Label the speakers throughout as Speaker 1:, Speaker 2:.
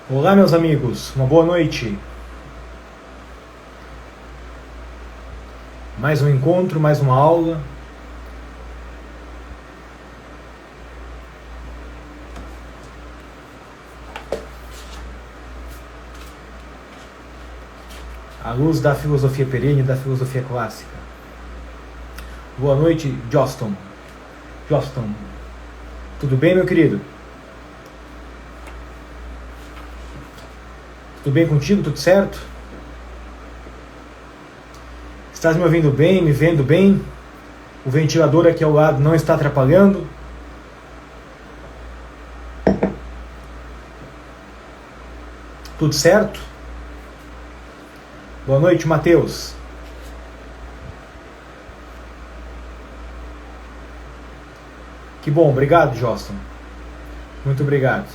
Speaker 1: Olá, meus amigos, uma boa noite. Mais um encontro, mais uma aula. À luz da filosofia perene, da filosofia clássica. Boa noite, Joston. Tudo bem, meu querido? Tudo bem contigo? Tudo certo? Estás me ouvindo bem? Me vendo bem? O ventilador aqui ao lado não está atrapalhando? Tudo certo? Boa noite, Matheus. Que bom, obrigado, Joston. Muito obrigado.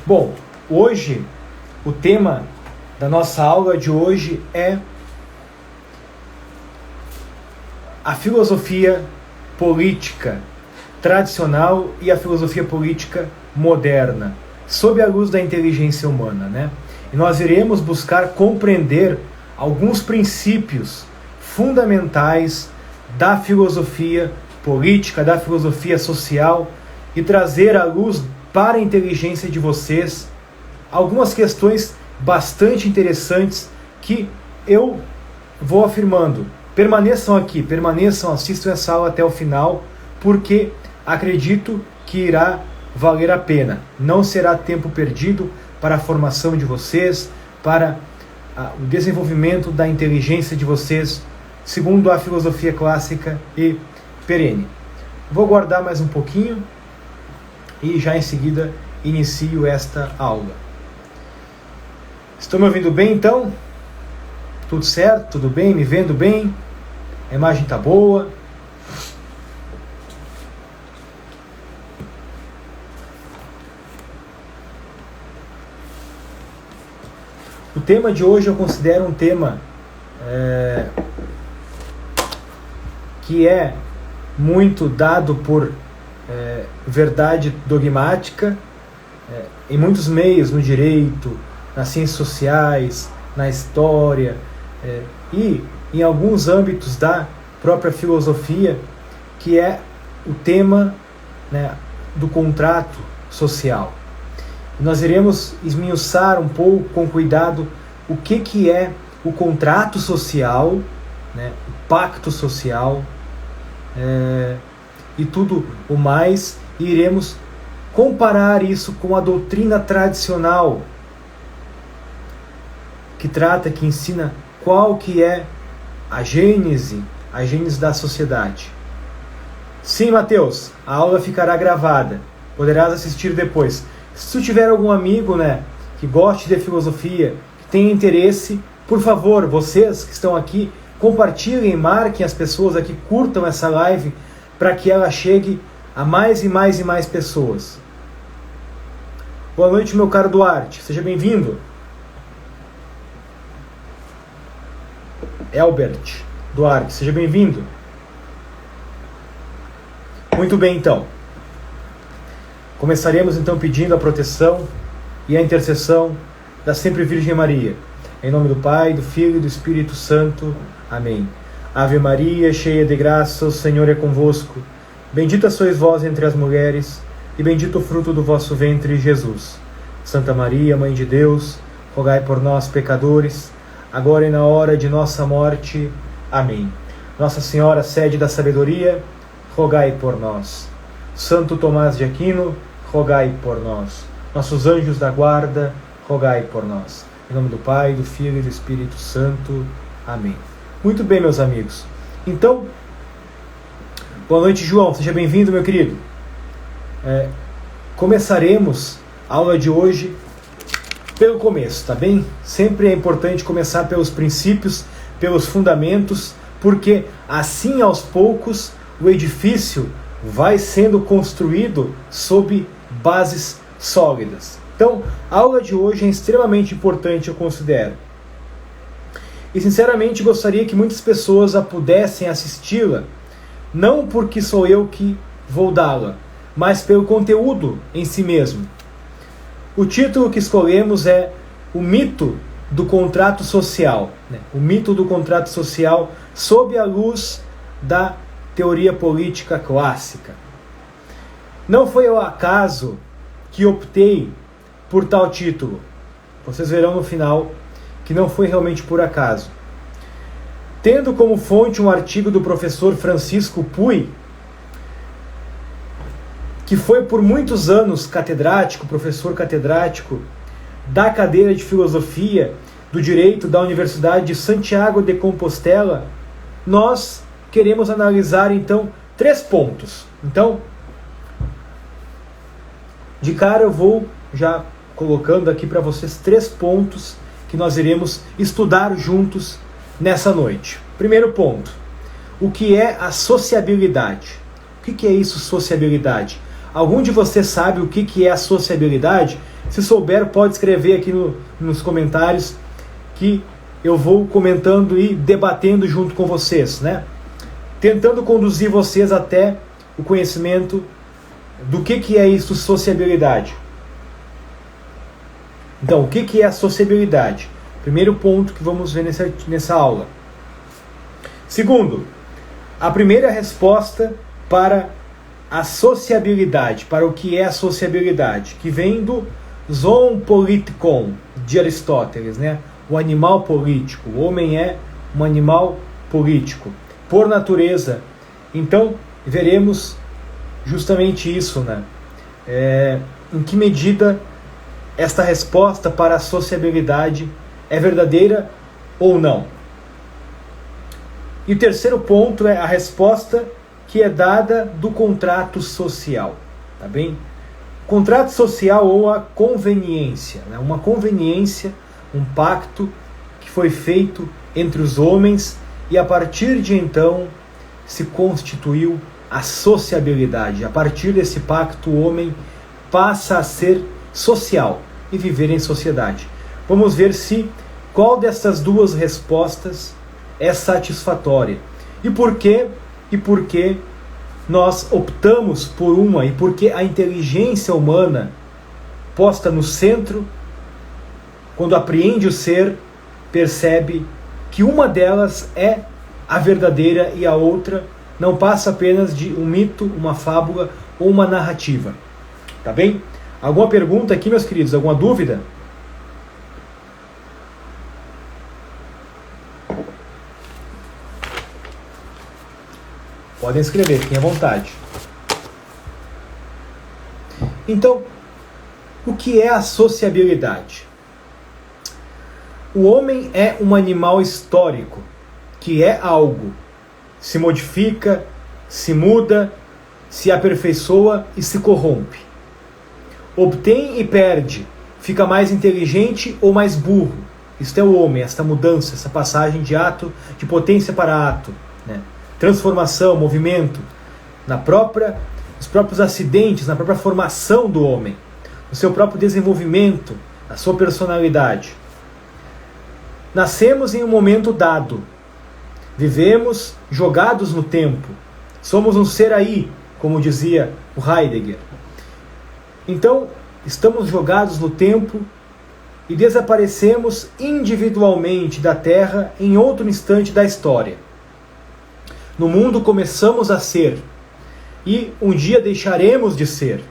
Speaker 1: Bom, hoje, o tema da nossa aula de hoje é a filosofia política tradicional e a filosofia política moderna, sob a luz da inteligência humana, né? E nós iremos buscar compreender alguns princípios fundamentais da filosofia política, da filosofia social e trazer à luz para a inteligência de vocês algumas questões bastante interessantes que eu vou afirmando. Permaneçam aqui, assistam essa aula até o final, porque acredito que irá valer a pena. Não será tempo perdido para a formação de vocês, para o desenvolvimento da inteligência de vocês, segundo a filosofia clássica e perene. Vou guardar mais um pouquinho e já em seguida inicio esta aula. Estão me ouvindo bem então? Tudo certo? Tudo bem? Me vendo bem? A imagem está boa? O tema de hoje eu considero um tema que é muito dado por verdade dogmática em muitos meios, no direito, nas ciências sociais, na história e em alguns âmbitos da própria filosofia, que é o tema, né, do contrato social. Nós iremos esmiuçar um pouco, com cuidado, o que é o contrato social, né, o pacto social, e tudo o mais, e iremos comparar isso com a doutrina tradicional, que ensina qual que é a gênese da sociedade. Sim, Matheus, a aula ficará gravada, poderás assistir depois. Se tu tiver algum amigo, né, que goste de filosofia, que tenha interesse, por favor, vocês que estão aqui, compartilhem, marquem as pessoas aqui, curtam essa live, para que ela chegue a mais e mais e mais pessoas. Boa noite, meu caro Duarte, seja bem-vindo. Elbert Duarte, seja bem-vindo. Muito bem, então. Começaremos então pedindo a proteção e a intercessão da Sempre Virgem Maria. Em nome do Pai, do Filho e do Espírito Santo. Amém. Ave Maria, cheia de graça, o Senhor é convosco. Bendita sois vós entre as mulheres, e bendito o fruto do vosso ventre, Jesus. Santa Maria, Mãe de Deus, rogai por nós, pecadores, agora e na hora de nossa morte. Amém. Nossa Senhora, sede da sabedoria, rogai por nós. Santo Tomás de Aquino, rogai por nós. Nossos anjos da guarda, rogai por nós. Em nome do Pai, do Filho e do Espírito Santo. Amém. Muito bem, meus amigos. Então, boa noite, João. Seja bem-vindo, meu querido. Começaremos a aula de hoje pelo começo, tá bem? Sempre é importante começar pelos princípios, pelos fundamentos, porque assim, aos poucos, o edifício vai sendo construído sob bases sólidas. Então, a aula de hoje é extremamente importante, eu considero. E, sinceramente, gostaria que muitas pessoas a pudessem assisti-la, não porque sou eu que vou dá-la, mas pelo conteúdo em si mesmo. O título que escolhemos é O Mito do Contrato Social, né? O mito do contrato social sob a luz da teoria política clássica. Não foi ao acaso que optei por tal título. Vocês verão no final que não foi realmente por acaso. Tendo como fonte um artigo do professor Francisco Puy, que foi por muitos anos professor catedrático da cadeira de Filosofia do Direito da Universidade de Santiago de Compostela, nós queremos analisar então 3 pontos. Então, de cara eu vou já colocando aqui para vocês 3 pontos que nós iremos estudar juntos nessa noite. Primeiro ponto, o que é a sociabilidade? O que é isso, sociabilidade? Algum de vocês sabe o que é a sociabilidade? Se souber, pode escrever aqui nos comentários que eu vou comentando e debatendo junto com vocês, né? Tentando conduzir vocês até o conhecimento do que é isso, sociabilidade. Então, o que é a sociabilidade? Primeiro ponto que vamos ver nessa aula. Segundo, a primeira resposta para a sociabilidade, para o que é a sociabilidade, que vem do zoon politikon de Aristóteles, né? O animal político. O homem é um animal político, por natureza. Então, veremos justamente isso, né? Em que medida esta resposta para a sociabilidade é verdadeira ou não. E o terceiro ponto é a resposta que é dada do contrato social, tá bem? Contrato social ou a conveniência, né? Uma conveniência, um pacto que foi feito entre os homens e a partir de então se constituiu a sociabilidade. A partir desse pacto o homem passa a ser social e viver em sociedade. Vamos ver se qual dessas duas respostas é satisfatória. E por quê? E por que nós optamos por uma? E por que a inteligência humana posta no centro, quando apreende o ser, percebe que uma delas é a verdadeira e a outra não passa apenas de um mito, uma fábula ou uma narrativa. Tá bem? Alguma pergunta aqui, meus queridos? Alguma dúvida? Podem escrever, fiquem à vontade. Então, o que é a sociabilidade? O homem é um animal histórico, que é algo, se modifica, se muda, se aperfeiçoa e se corrompe. Obtém e perde, fica mais inteligente ou mais burro. Isto é o homem, esta mudança, essa passagem de ato, de potência para ato, né? Transformação, movimento, nos próprios acidentes, na própria formação do homem, no seu próprio desenvolvimento, na sua personalidade. Nascemos em um momento dado, vivemos jogados no tempo, somos um ser aí, como dizia o Heidegger. Então, estamos jogados no tempo e desaparecemos individualmente da Terra em outro instante da história. No mundo começamos a ser e um dia deixaremos de ser.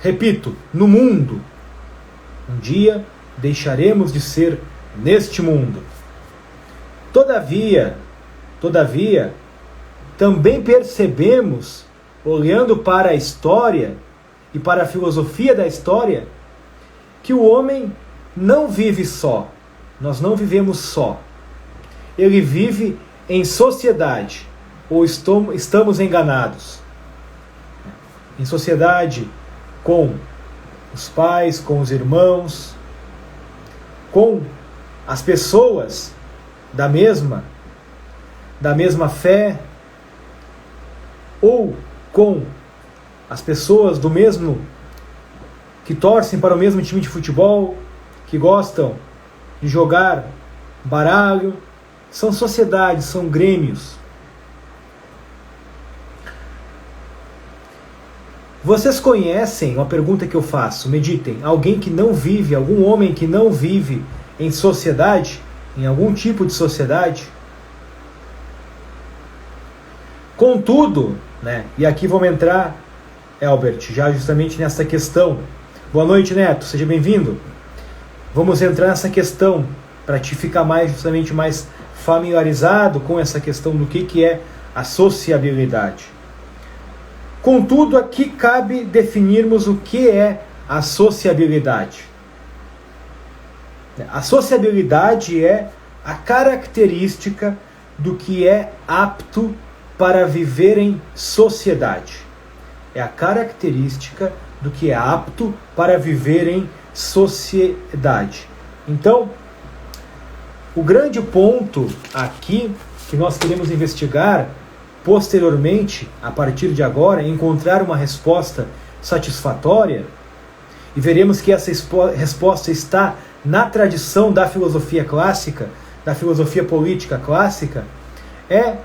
Speaker 1: Repito, no mundo, um dia deixaremos de ser neste mundo. Todavia, também percebemos, olhando para a história e para a filosofia da história, que o homem não vive só. Nós não vivemos só. Ele vive em sociedade, ou estamos enganados? Em sociedade com os pais, com os irmãos, com as pessoas da mesma fé, ou com as pessoas do mesmo, que torcem para o mesmo time de futebol, que gostam de jogar baralho. São sociedades, são grêmios. Vocês conhecem, uma pergunta que eu faço, meditem, alguém que não vive, algum homem que não vive em sociedade, em algum tipo de sociedade? Contudo, né, e aqui vamos entrar, Albert, já justamente nessa questão. Boa noite, Neto, seja bem-vindo. Vamos entrar nessa questão para te ficar justamente mais familiarizado com essa questão do que é a sociabilidade. Contudo, aqui cabe definirmos o que é a sociabilidade. A sociabilidade é a característica do que é apto para viver em sociedade. É a característica do que é apto para viver em sociedade. Então, o grande ponto aqui que nós queremos investigar posteriormente, a partir de agora, é encontrar uma resposta satisfatória, e veremos que essa resposta está na tradição da filosofia clássica, da filosofia política clássica, é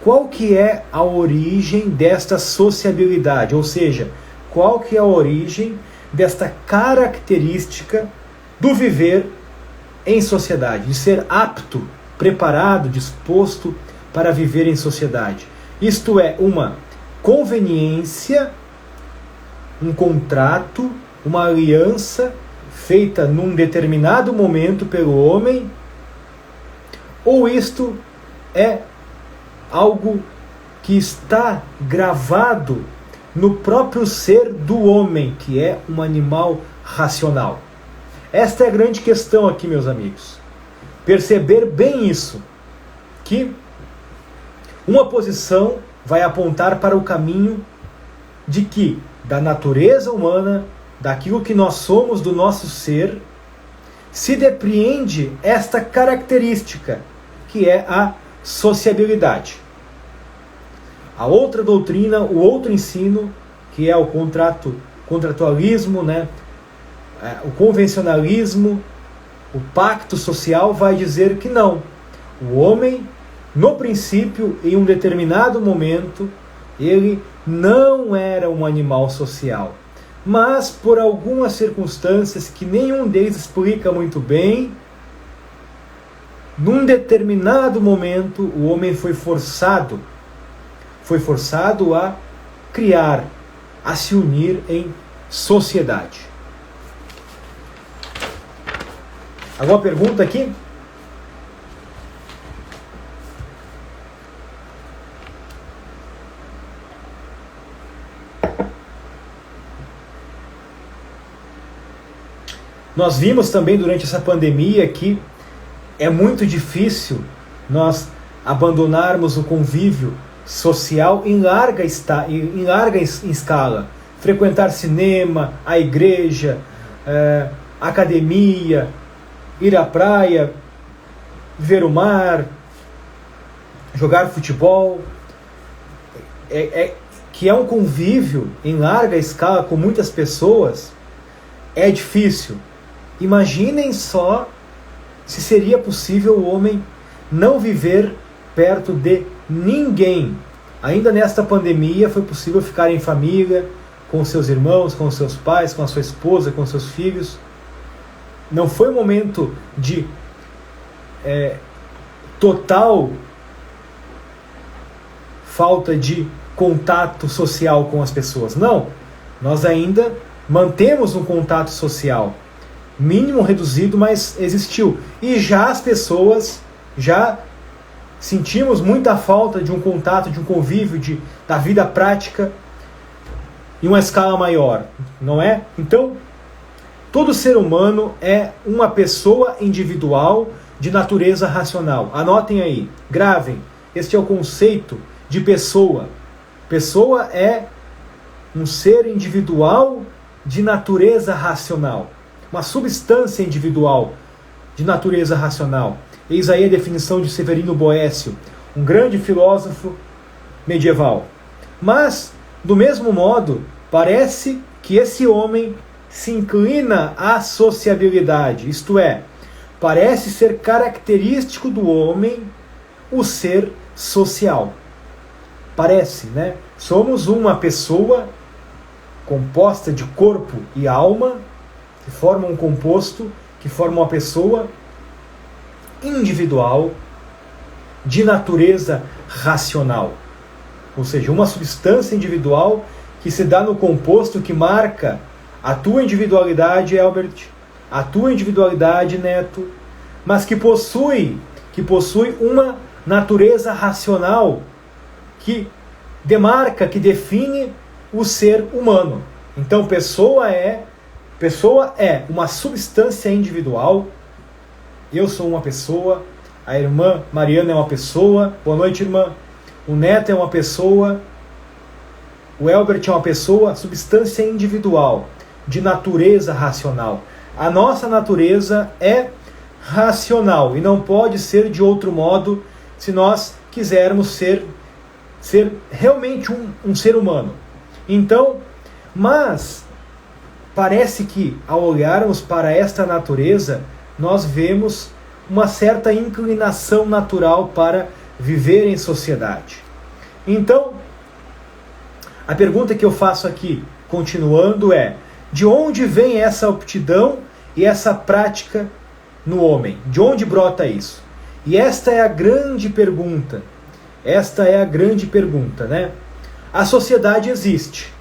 Speaker 1: qual que é a origem desta sociabilidade, ou seja, qual que é a origem desta característica do viver em sociedade, de ser apto, preparado, disposto para viver em sociedade. Isto é uma conveniência, um contrato, uma aliança feita num determinado momento pelo homem, ou isto é algo que está gravado no próprio ser do homem, que é um animal racional. Esta é a grande questão aqui, meus amigos. Perceber bem isso, que uma posição vai apontar para o caminho de que, da natureza humana, daquilo que nós somos, do nosso ser, se depreende esta característica, que é a sociabilidade. A outra doutrina, o outro ensino, que é o contratualismo, né? O convencionalismo, o pacto social, vai dizer que não. O homem, no princípio, em um determinado momento, ele não era um animal social. Mas, por algumas circunstâncias que nenhum deles explica muito bem, num determinado momento, o homem foi forçado a criar, a se unir em sociedade. Alguma pergunta aqui? Nós vimos também durante essa pandemia que é muito difícil nós abandonarmos o convívio social em larga escala. Frequentar cinema, a igreja, academia, ir à praia, ver o mar, jogar futebol, que é um convívio em larga escala com muitas pessoas, é difícil. Imaginem só se seria possível o homem não viver perto de ninguém. Ainda nesta pandemia foi possível ficar em família, com seus irmãos, com seus pais, com a sua esposa, com seus filhos. Não foi um momento de total falta de contato social com as pessoas. Não, nós ainda mantemos um contato social, mínimo reduzido, mas existiu. E já as pessoas, já sentimos muita falta de um contato, de um convívio, da vida prática em uma escala maior, não é? Então, todo ser humano é uma pessoa individual de natureza racional. Anotem aí, gravem. Este é o conceito de pessoa. Pessoa é um ser individual de natureza racional. Uma substância individual de natureza racional. Eis aí a definição de Severino Boécio, um grande filósofo medieval. Mas, do mesmo modo, parece que esse homem se inclina à sociabilidade, isto é, parece ser característico do homem o ser social. Parece, né? Somos uma pessoa composta de corpo e alma, que formam um composto, que formam uma pessoa individual, de natureza racional. Ou seja, uma substância individual que se dá no composto que marca a tua individualidade, Elbert, a tua individualidade, Neto, mas que possui uma natureza racional que demarca, que define o ser humano. Então, pessoa é uma substância individual. Eu sou uma pessoa, a irmã Mariana é uma pessoa. Boa noite, irmã. O Neto é uma pessoa, o Elbert é uma pessoa, substância individual, de natureza racional. A nossa natureza é racional e não pode ser de outro modo se nós quisermos ser realmente um ser humano. Então, mas parece que ao olharmos para esta natureza, nós vemos uma certa inclinação natural para viver em sociedade. Então, a pergunta que eu faço aqui, continuando, é: de onde vem essa aptidão e essa prática no homem? De onde brota isso? E esta é a grande pergunta. Né? A sociedade existe.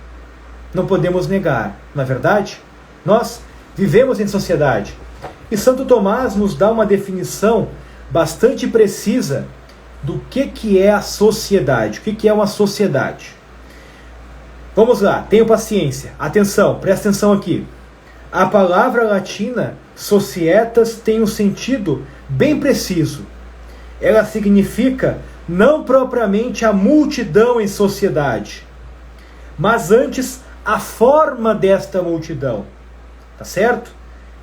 Speaker 1: Não podemos negar, não é verdade? Nós vivemos em sociedade. E Santo Tomás nos dá uma definição bastante precisa do que é a sociedade. O que é uma sociedade? Vamos lá, tenham paciência. Atenção, presta atenção aqui. A palavra latina societas tem um sentido bem preciso. Ela significa não propriamente a multidão em sociedade, mas antes a forma desta multidão. Tá certo?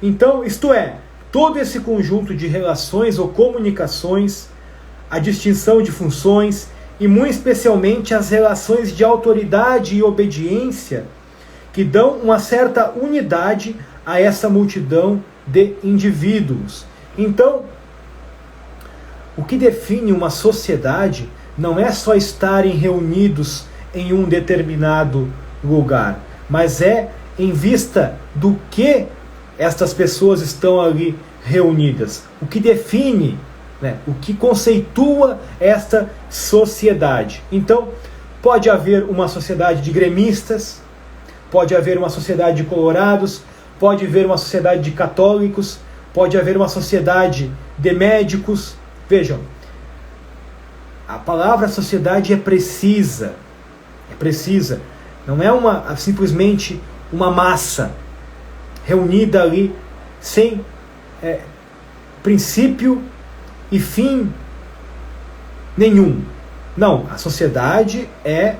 Speaker 1: Então, isto é, todo esse conjunto de relações ou comunicações, a distinção de funções e muito especialmente as relações de autoridade e obediência que dão uma certa unidade a essa multidão de indivíduos. Então, o que define uma sociedade não é só estarem reunidos em um determinado lugar, mas é em vista do que estas pessoas estão ali reunidas. O que define, o que conceitua esta sociedade. Então, pode haver uma sociedade de gremistas, pode haver uma sociedade de colorados, pode haver uma sociedade de católicos, pode haver uma sociedade de médicos. Vejam, a palavra sociedade é precisa, não é simplesmente uma massa reunida ali sem princípio e fim nenhum. Não, a sociedade é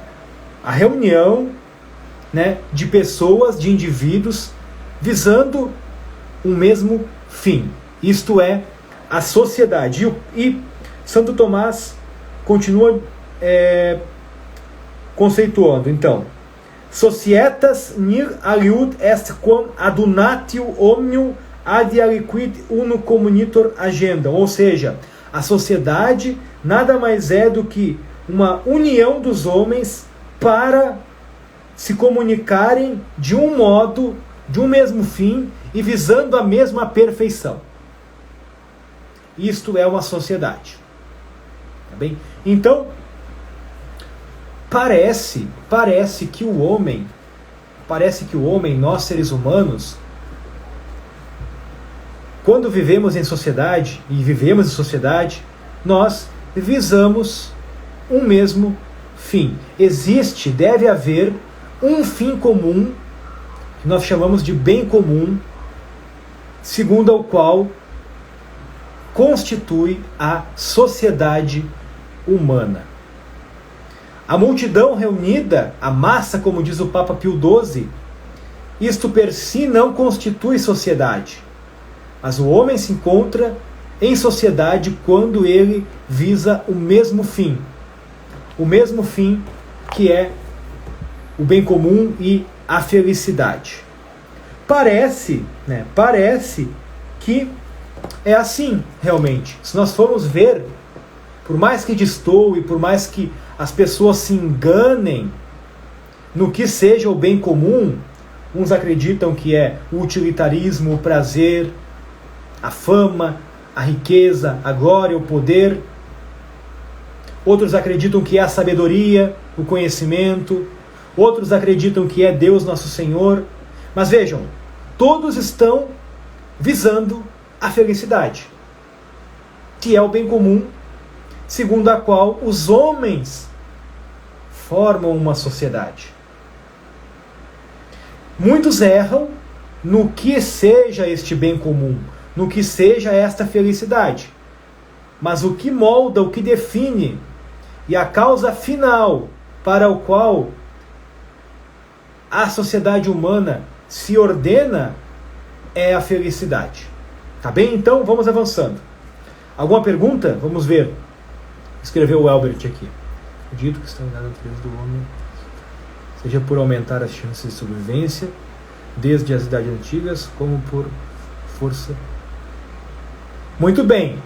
Speaker 1: a reunião, de pessoas, de indivíduos visando um mesmo fim. Isto é a sociedade. E Santo Tomás continua conceituando. Então, societas nil aliud est quam adunatio omnium ad aliquid uno communitor agendam. Ou seja, a sociedade nada mais é do que uma união dos homens para se comunicarem de um modo, de um mesmo fim e visando a mesma perfeição. Isto é uma sociedade. Tá bem? Então, parece que o homem, nós seres humanos, quando vivemos em sociedade, nós visamos um mesmo fim. Deve haver um fim comum, que nós chamamos de bem comum, segundo o qual constitui a sociedade humana. A multidão reunida, a massa, como diz o Papa Pio XII, isto per si não constitui sociedade. Mas o homem se encontra em sociedade quando ele visa o mesmo fim. O mesmo fim que é o bem comum e a felicidade. Parece que é assim, realmente. Se nós formos ver, por mais que destoe, por mais que as pessoas se enganem, no que seja o bem comum, uns acreditam que é o utilitarismo, o prazer, a fama, a riqueza, a glória, o poder. Outros acreditam que é a sabedoria, o conhecimento. Outros acreditam que é Deus Nosso Senhor. Mas vejam, todos estão visando a felicidade, que é o bem comum, segundo a qual os homens formam uma sociedade. Muitos erram no que seja este bem comum, no que seja esta felicidade. Mas o que molda, o que define e a causa final para o qual a sociedade humana se ordena é a felicidade. Tá bem? Então, vamos avançando. Alguma pergunta? Vamos ver. Escreveu o Albert aqui. Acredito que está ligado à natureza do homem, seja por aumentar as chances de sobrevivência, desde as idades antigas, como por força. Muito bem.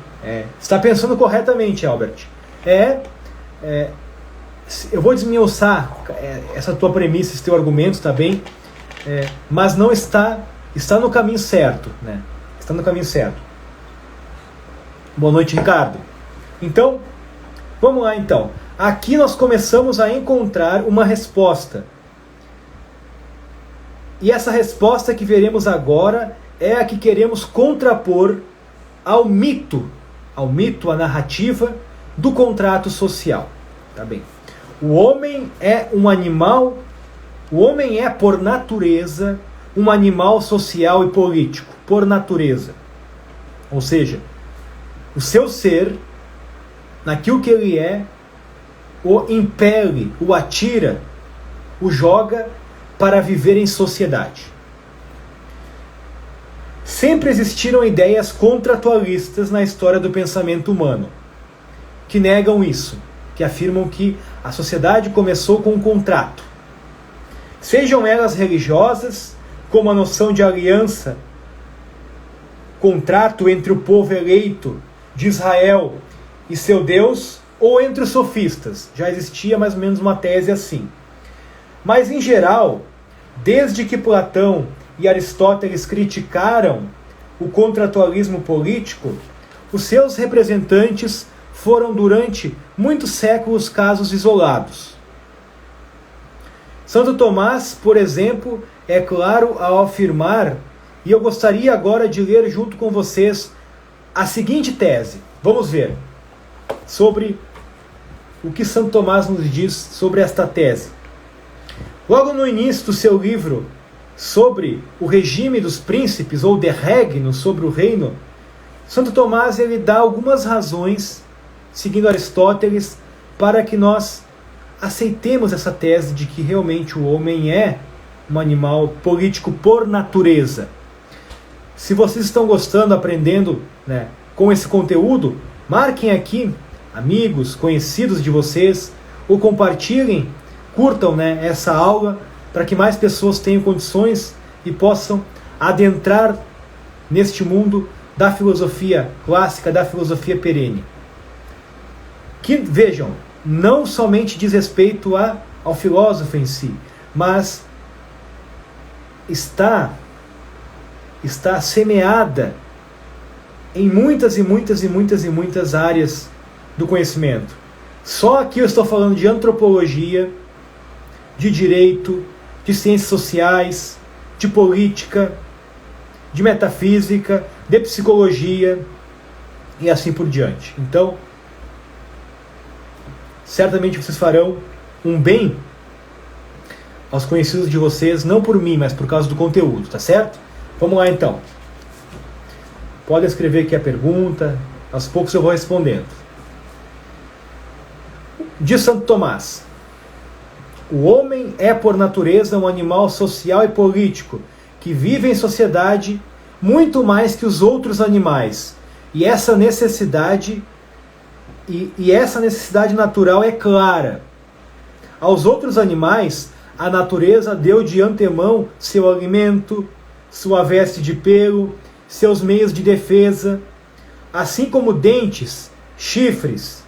Speaker 1: Está pensando corretamente, Albert. Eu vou desmiuçar essa tua premissa, esse teu argumento, tá bem? Mas não está no caminho certo, né? Está no caminho certo. Boa noite, Ricardo. Então, vamos lá então. Aqui nós começamos a encontrar uma resposta. E essa resposta que veremos agora é a que queremos contrapor ao mito, à narrativa do contrato social. Tá bem? O homem é um animal, o homem é por natureza um animal social e político, por natureza. Ou seja, o seu ser, naquilo que ele é, o impele, o atira, o joga para viver em sociedade. Sempre existiram ideias contratualistas na história do pensamento humano, que negam isso, que afirmam que a sociedade começou com um contrato. Sejam elas religiosas, como a noção de aliança, contrato entre o povo eleito de Israel e seu Deus, ou entre os sofistas. Já existia mais ou menos uma tese assim. Mas, em geral, desde que Platão e Aristóteles criticaram o contratualismo político, os seus representantes foram durante muitos séculos casos isolados. Santo Tomás, por exemplo, é claro ao afirmar, e eu gostaria agora de ler junto com vocês a seguinte tese. Vamos ver sobre o que Santo Tomás nos diz sobre esta tese. Logo no início do seu livro sobre o regime dos príncipes, ou de regno, sobre o reino, Santo Tomás ele dá algumas razões, seguindo Aristóteles, para que nós aceitemos essa tese de que realmente o homem é um animal político por natureza. Se vocês estão gostando, aprendendo, né, com esse conteúdo, marquem aqui amigos, conhecidos de vocês, ou compartilhem, curtam, né, essa aula, para que mais pessoas tenham condições e possam adentrar neste mundo da filosofia clássica, da filosofia perene. Que, vejam, não somente diz respeito ao filósofo em si, mas está semeada em muitas e muitas e muitas e muitas áreas do conhecimento. Só aqui eu estou falando de antropologia, de direito, de ciências sociais, de política, de metafísica, de psicologia e assim por diante. Então, certamente vocês farão um bem aos conhecidos de vocês, não por mim, mas por causa do conteúdo, tá certo? Vamos lá então. Podem escrever aqui a pergunta, aos poucos eu vou respondendo. Diz Santo Tomás: o homem é por natureza um animal social e político, que vive em sociedade muito mais que os outros animais, e essa necessidade natural é clara. Aos outros animais, a natureza deu de antemão seu alimento, sua veste de pelo, seus meios de defesa, assim como dentes, chifres,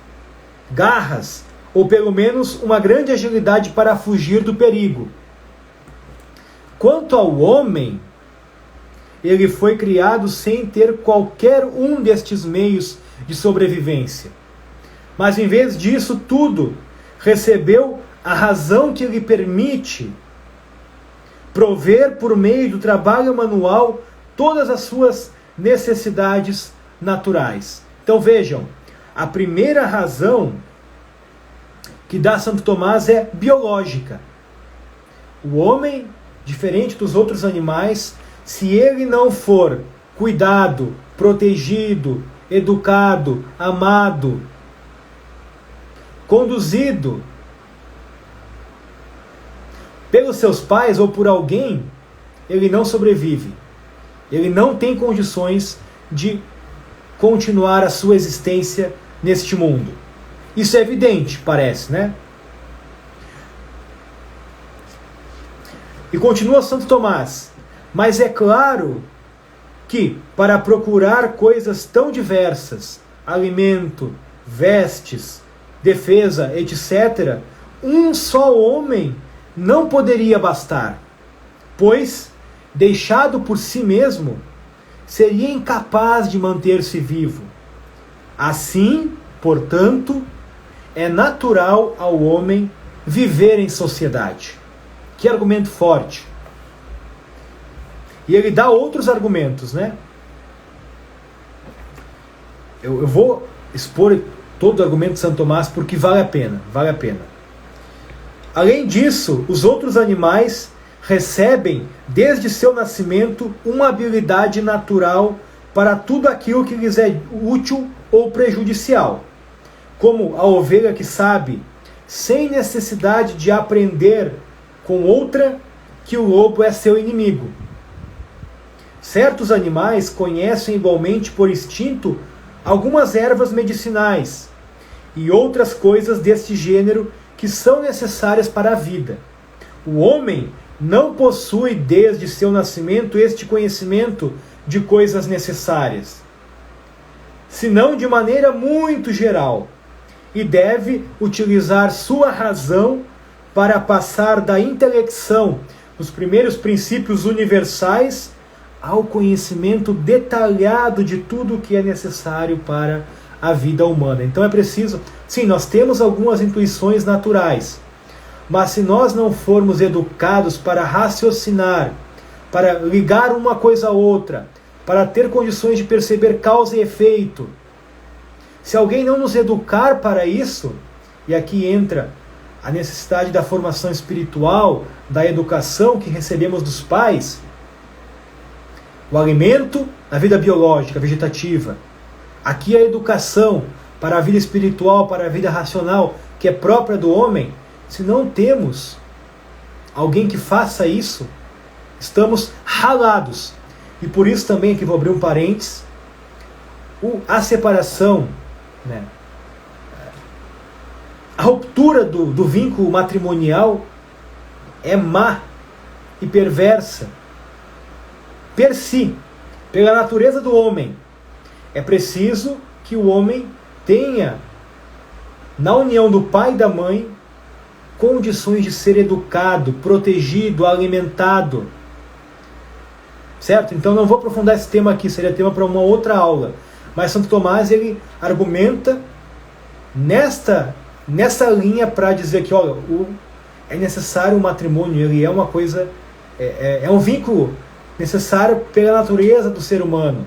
Speaker 1: garras, ou pelo menos uma grande agilidade para fugir do perigo. Quanto ao homem, ele foi criado sem ter qualquer um destes meios de sobrevivência. Mas em vez disso tudo, recebeu a razão que lhe permite prover por meio do trabalho manual todas as suas necessidades naturais. Então vejam, a primeira razão que dá Santo Tomás é biológica. O homem, diferente dos outros animais, se ele não for cuidado, protegido, educado, amado, conduzido pelos seus pais ou por alguém, ele não sobrevive. Ele não tem condições de continuar a sua existência neste mundo. Isso é evidente, parece, né? E continua Santo Tomás. Mas é claro que, para procurar coisas tão diversas, alimento, vestes, defesa, etc., um só homem não poderia bastar, pois, deixado por si mesmo, seria incapaz de manter-se vivo. Assim, portanto, é natural ao homem viver em sociedade. Que argumento forte! E ele dá outros argumentos, né? Eu vou expor todo o argumento de Santo Tomás porque vale a pena, vale a pena. Além disso, os outros animais recebem, desde seu nascimento, uma habilidade natural para tudo aquilo que lhes é útil ou prejudicial. Como a ovelha que sabe, sem necessidade de aprender com outra, que o lobo é seu inimigo. Certos animais conhecem igualmente por instinto algumas ervas medicinais e outras coisas deste gênero que são necessárias para a vida. O homem não possui desde seu nascimento este conhecimento de coisas necessárias, senão de maneira muito geral, e deve utilizar sua razão para passar da intelecção, os primeiros princípios universais, ao conhecimento detalhado de tudo o que é necessário para a vida humana. Então é preciso, sim, nós temos algumas intuições naturais, mas se nós não formos educados para raciocinar, para ligar uma coisa a outra, para ter condições de perceber causa e efeito, se alguém não nos educar para isso, e aqui entra a necessidade da formação espiritual, da educação que recebemos dos pais, o alimento, a vida biológica, vegetativa. Aqui a educação para a vida espiritual, para a vida racional, que é própria do homem. Se não temos alguém que faça isso, estamos ralados. E por isso também, aqui vou abrir um parênteses, a separação, né, a ruptura do vínculo matrimonial é má e perversa. Per si, pela natureza do homem. É preciso que o homem tenha, na união do pai e da mãe, condições de ser educado, protegido, alimentado. Certo? Então não vou aprofundar esse tema aqui, seria tema para uma outra aula. Mas Santo Tomás, ele argumenta nessa linha para dizer que, olha, é necessário o matrimônio, ele é uma coisa, é um vínculo necessário pela natureza do ser humano.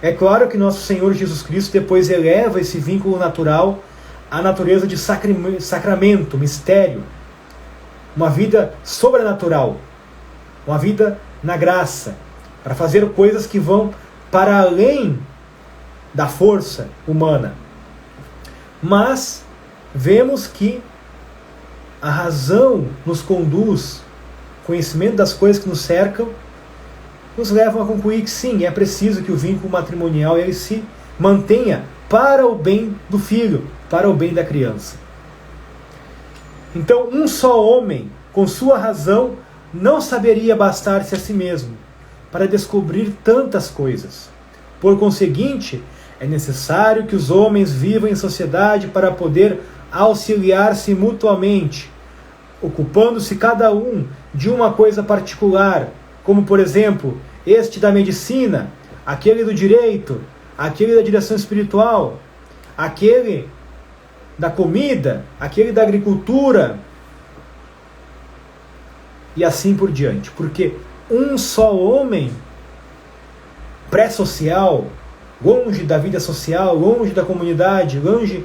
Speaker 1: É claro que nosso Senhor Jesus Cristo depois eleva esse vínculo natural à natureza de sacramento, mistério, uma vida sobrenatural, uma vida na graça, para fazer coisas que vão para além da força humana. Mas vemos que a razão nos conduz, o conhecimento das coisas que nos cercam, nos levam a concluir que sim, é preciso que o vínculo matrimonial ele se mantenha para o bem do filho, para o bem da criança. Então, um só homem, com sua razão, não saberia bastar-se a si mesmo para descobrir tantas coisas. Por conseguinte, é necessário que os homens vivam em sociedade para poder auxiliar-se mutuamente, ocupando-se cada um de uma coisa particular, como por exemplo, este da medicina, aquele do direito, aquele da direção espiritual, aquele da comida, aquele da agricultura, e assim por diante. Porque um só homem pré-social, longe da vida social, longe da comunidade, longe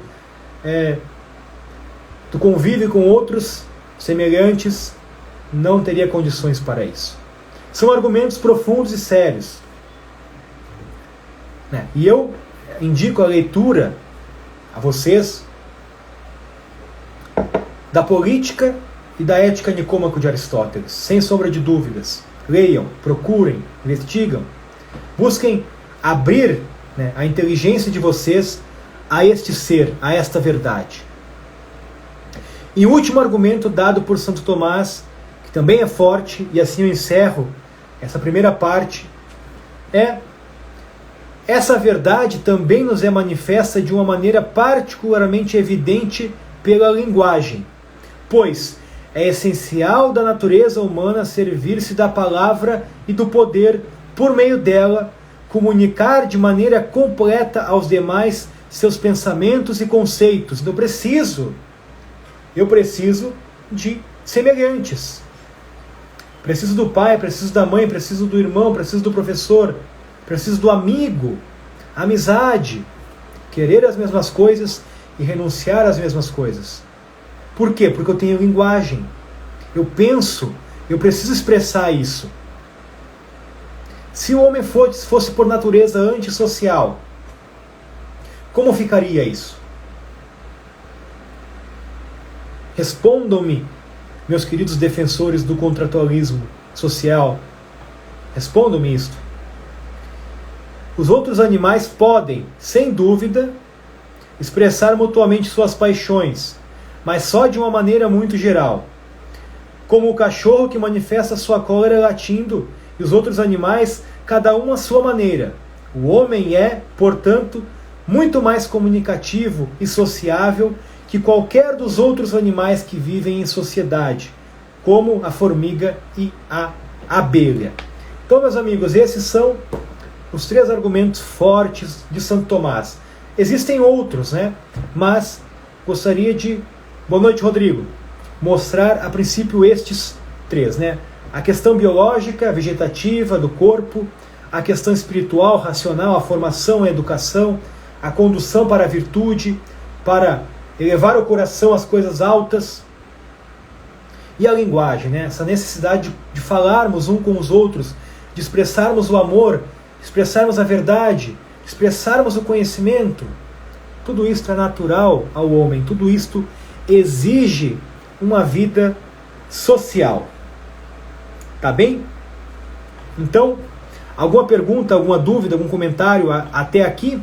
Speaker 1: do convívio com outros semelhantes, não teria condições para isso. São argumentos profundos e sérios. E eu indico a leitura a vocês da Política e da Ética Nicômaco de Aristóteles, sem sombra de dúvidas. Leiam, procurem, investigam, busquem abrir a inteligência de vocês a este ser, a esta verdade. E o último argumento dado por Santo Tomás, que também é forte, e assim eu encerro essa primeira parte, essa verdade também nos é manifesta de uma maneira particularmente evidente pela linguagem, pois é essencial da natureza humana servir-se da palavra e do poder, por meio dela, comunicar de maneira completa aos demais seus pensamentos e conceitos. Eu preciso de semelhantes. Preciso do pai, preciso da mãe, preciso do irmão, preciso do professor, preciso do amigo, amizade, querer as mesmas coisas e renunciar às mesmas coisas. Por quê? Porque eu tenho linguagem, eu penso, eu preciso expressar isso. Se o homem fosse por natureza antissocial, como ficaria isso? Respondam-me, meus queridos defensores do contratualismo social, respondam-me isto. Os outros animais podem, sem dúvida, expressar mutuamente suas paixões, mas só de uma maneira muito geral. Como o cachorro que manifesta sua cólera latindo, e os outros animais, cada um à sua maneira. O homem é, portanto, muito mais comunicativo e sociável que qualquer dos outros animais que vivem em sociedade, como a formiga e a abelha. Então, meus amigos, esses são os 3 argumentos fortes de Santo Tomás. Existem outros, mas gostaria de, boa noite, Rodrigo, mostrar a princípio estes 3, A questão biológica, vegetativa do corpo, a questão espiritual, racional, a formação, a educação, a condução para a virtude, para elevar o coração às coisas altas, e a linguagem, essa necessidade de falarmos um com os outros, de expressarmos o amor, expressarmos a verdade, expressarmos o conhecimento. Tudo isto é natural ao homem, tudo isto exige uma vida social. Tá bem? Então, alguma pergunta, alguma dúvida, algum comentário até aqui?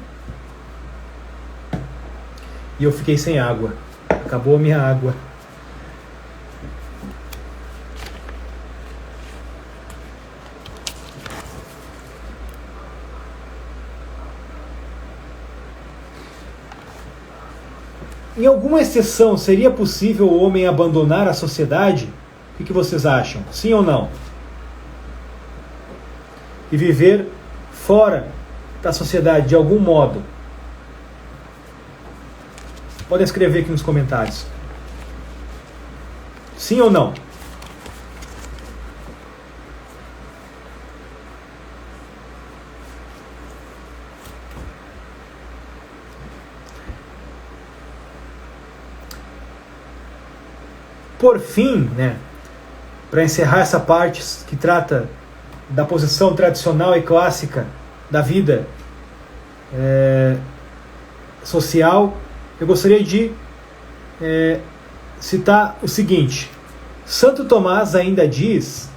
Speaker 1: E eu fiquei sem água. Acabou a minha água. Em alguma exceção, seria possível o homem abandonar a sociedade? O que vocês acham? Sim ou não? E viver fora da sociedade de algum modo? Podem escrever aqui nos comentários. Sim ou não? Por fim, para encerrar essa parte que trata da posição tradicional e clássica da vida social, eu gostaria de citar o seguinte. Santo Tomás ainda diz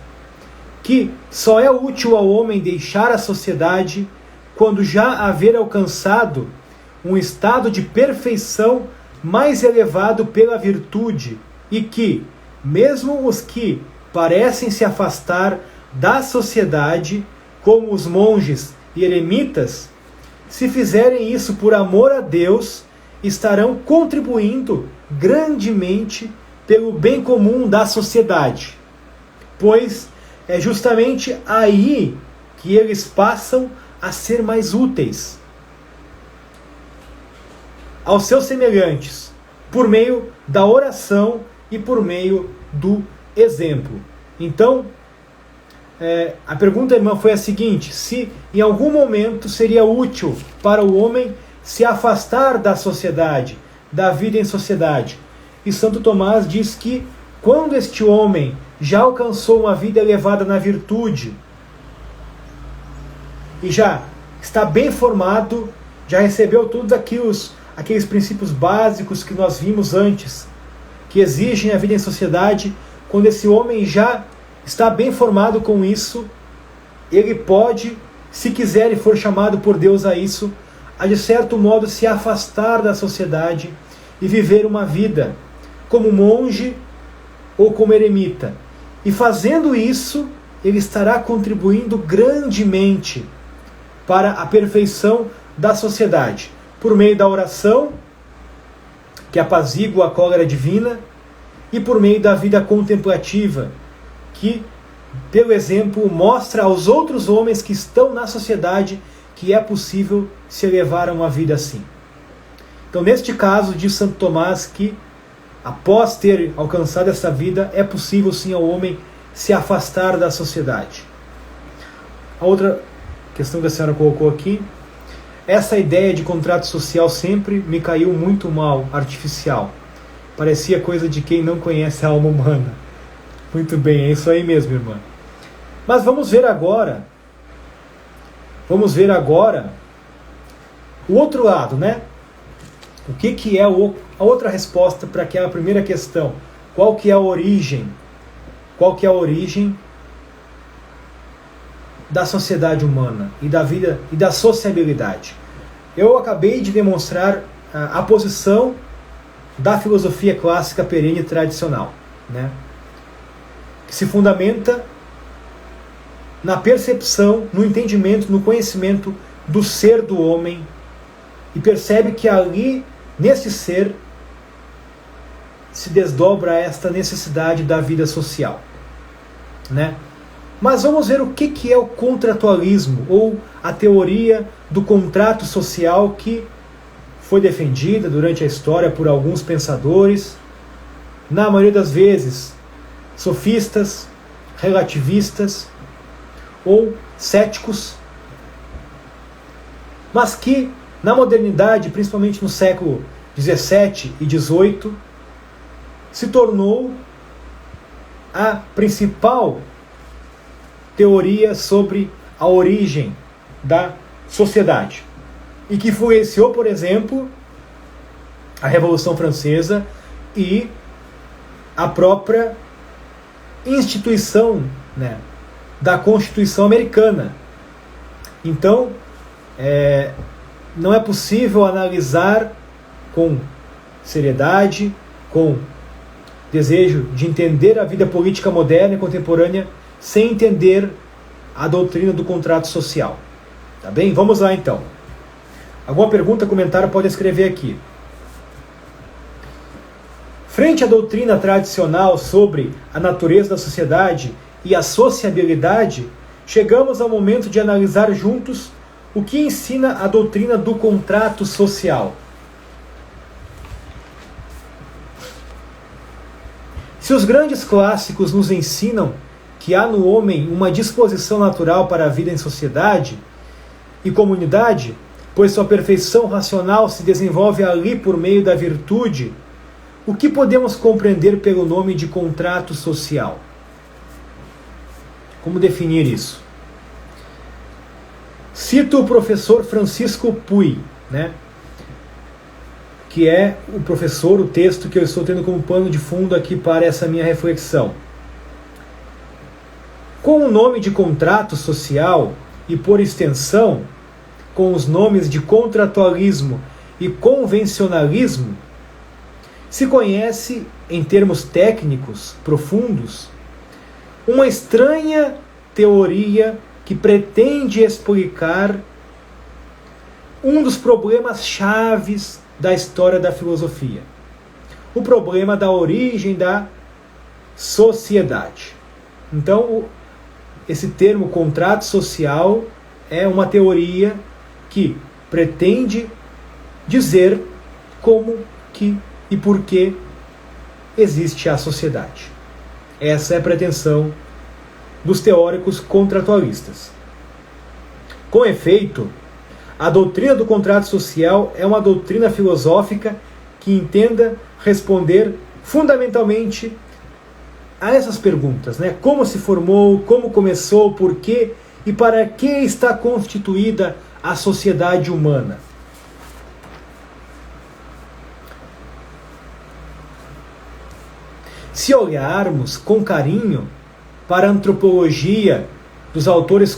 Speaker 1: que só é útil ao homem deixar a sociedade quando já haver alcançado um estado de perfeição mais elevado pela virtude, e que, mesmo os que parecem se afastar da sociedade, como os monges e eremitas, se fizerem isso por amor a Deus, estarão contribuindo grandemente pelo bem comum da sociedade, pois é justamente aí que eles passam a ser mais úteis aos seus semelhantes, por meio da oração e por meio do exemplo. Então, a pergunta, irmã, foi a seguinte: se em algum momento seria útil para o homem se afastar da sociedade, da vida em sociedade. E Santo Tomás diz que quando este homem já alcançou uma vida elevada na virtude e já está bem formado, já recebeu todos aqueles princípios básicos que nós vimos antes, que exigem a vida em sociedade, quando esse homem já está bem formado com isso, ele pode, se quiser e for chamado por Deus a isso, a de certo modo se afastar da sociedade e viver uma vida como monge ou como eremita. E fazendo isso, ele estará contribuindo grandemente para a perfeição da sociedade, por meio da oração, que apazigua a cólera divina, e por meio da vida contemplativa, que, pelo exemplo, mostra aos outros homens que estão na sociedade que é possível se elevar a uma vida assim. Então, neste caso, diz Santo Tomás que, após ter alcançado essa vida, é possível sim ao homem se afastar da sociedade. A outra questão que a senhora colocou aqui: essa ideia de contrato social sempre me caiu muito mal, artificial. Parecia coisa de quem não conhece a alma humana. Muito bem, é isso aí mesmo, irmã. Mas vamos ver agora o outro lado, né? O que é a outra resposta para aquela primeira questão? Qual que é a origem? Qual que é a origem da sociedade humana e da vida e da sociabilidade? Eu acabei de demonstrar a posição da filosofia clássica perene e tradicional, né? Que se fundamenta na percepção, no entendimento, no conhecimento do ser do homem, e percebe que ali, nesse ser, se desdobra esta necessidade da vida social, né? Mas vamos ver o que é o contratualismo, ou a teoria do contrato social, que foi defendida durante a história por alguns pensadores, na maioria das vezes sofistas, relativistas ou céticos, mas que na modernidade, principalmente no século XVII e XVIII, se tornou a principal teoria sobre a origem da sociedade, e que influenciou, por exemplo, a Revolução Francesa e a própria instituição, né, da Constituição Americana. Então, não é possível analisar com seriedade, com desejo de entender a vida política moderna e contemporânea, sem entender a doutrina do contrato social. Tá bem? Vamos lá então. Alguma pergunta, comentário, pode escrever aqui. Frente à doutrina tradicional sobre a natureza da sociedade e a sociabilidade, chegamos ao momento de analisar juntos o que ensina a doutrina do contrato social. Se os grandes clássicos nos ensinam que há no homem uma disposição natural para a vida em sociedade e comunidade, pois sua perfeição racional se desenvolve ali por meio da virtude, o que podemos compreender pelo nome de contrato social? Como definir isso? Cito o professor Francisco Puy, né, que é o professor, o texto que eu estou tendo como pano de fundo aqui para essa minha reflexão. Com o nome de contrato social e, por extensão, com os nomes de contratualismo e convencionalismo, se conhece, em termos técnicos profundos, uma estranha teoria que pretende explicar um dos problemas chaves da história da filosofia. o problema da origem da sociedade. Então, esse termo contrato social é uma teoria que pretende dizer como que e por que existe a sociedade. Essa é a pretensão dos teóricos contratualistas. Com efeito, a doutrina do contrato social é uma doutrina filosófica que entenda responder fundamentalmente a essas perguntas, né? Como se formou, como começou, por quê e para que está constituída a sociedade humana. Se olharmos com carinho para a antropologia dos autores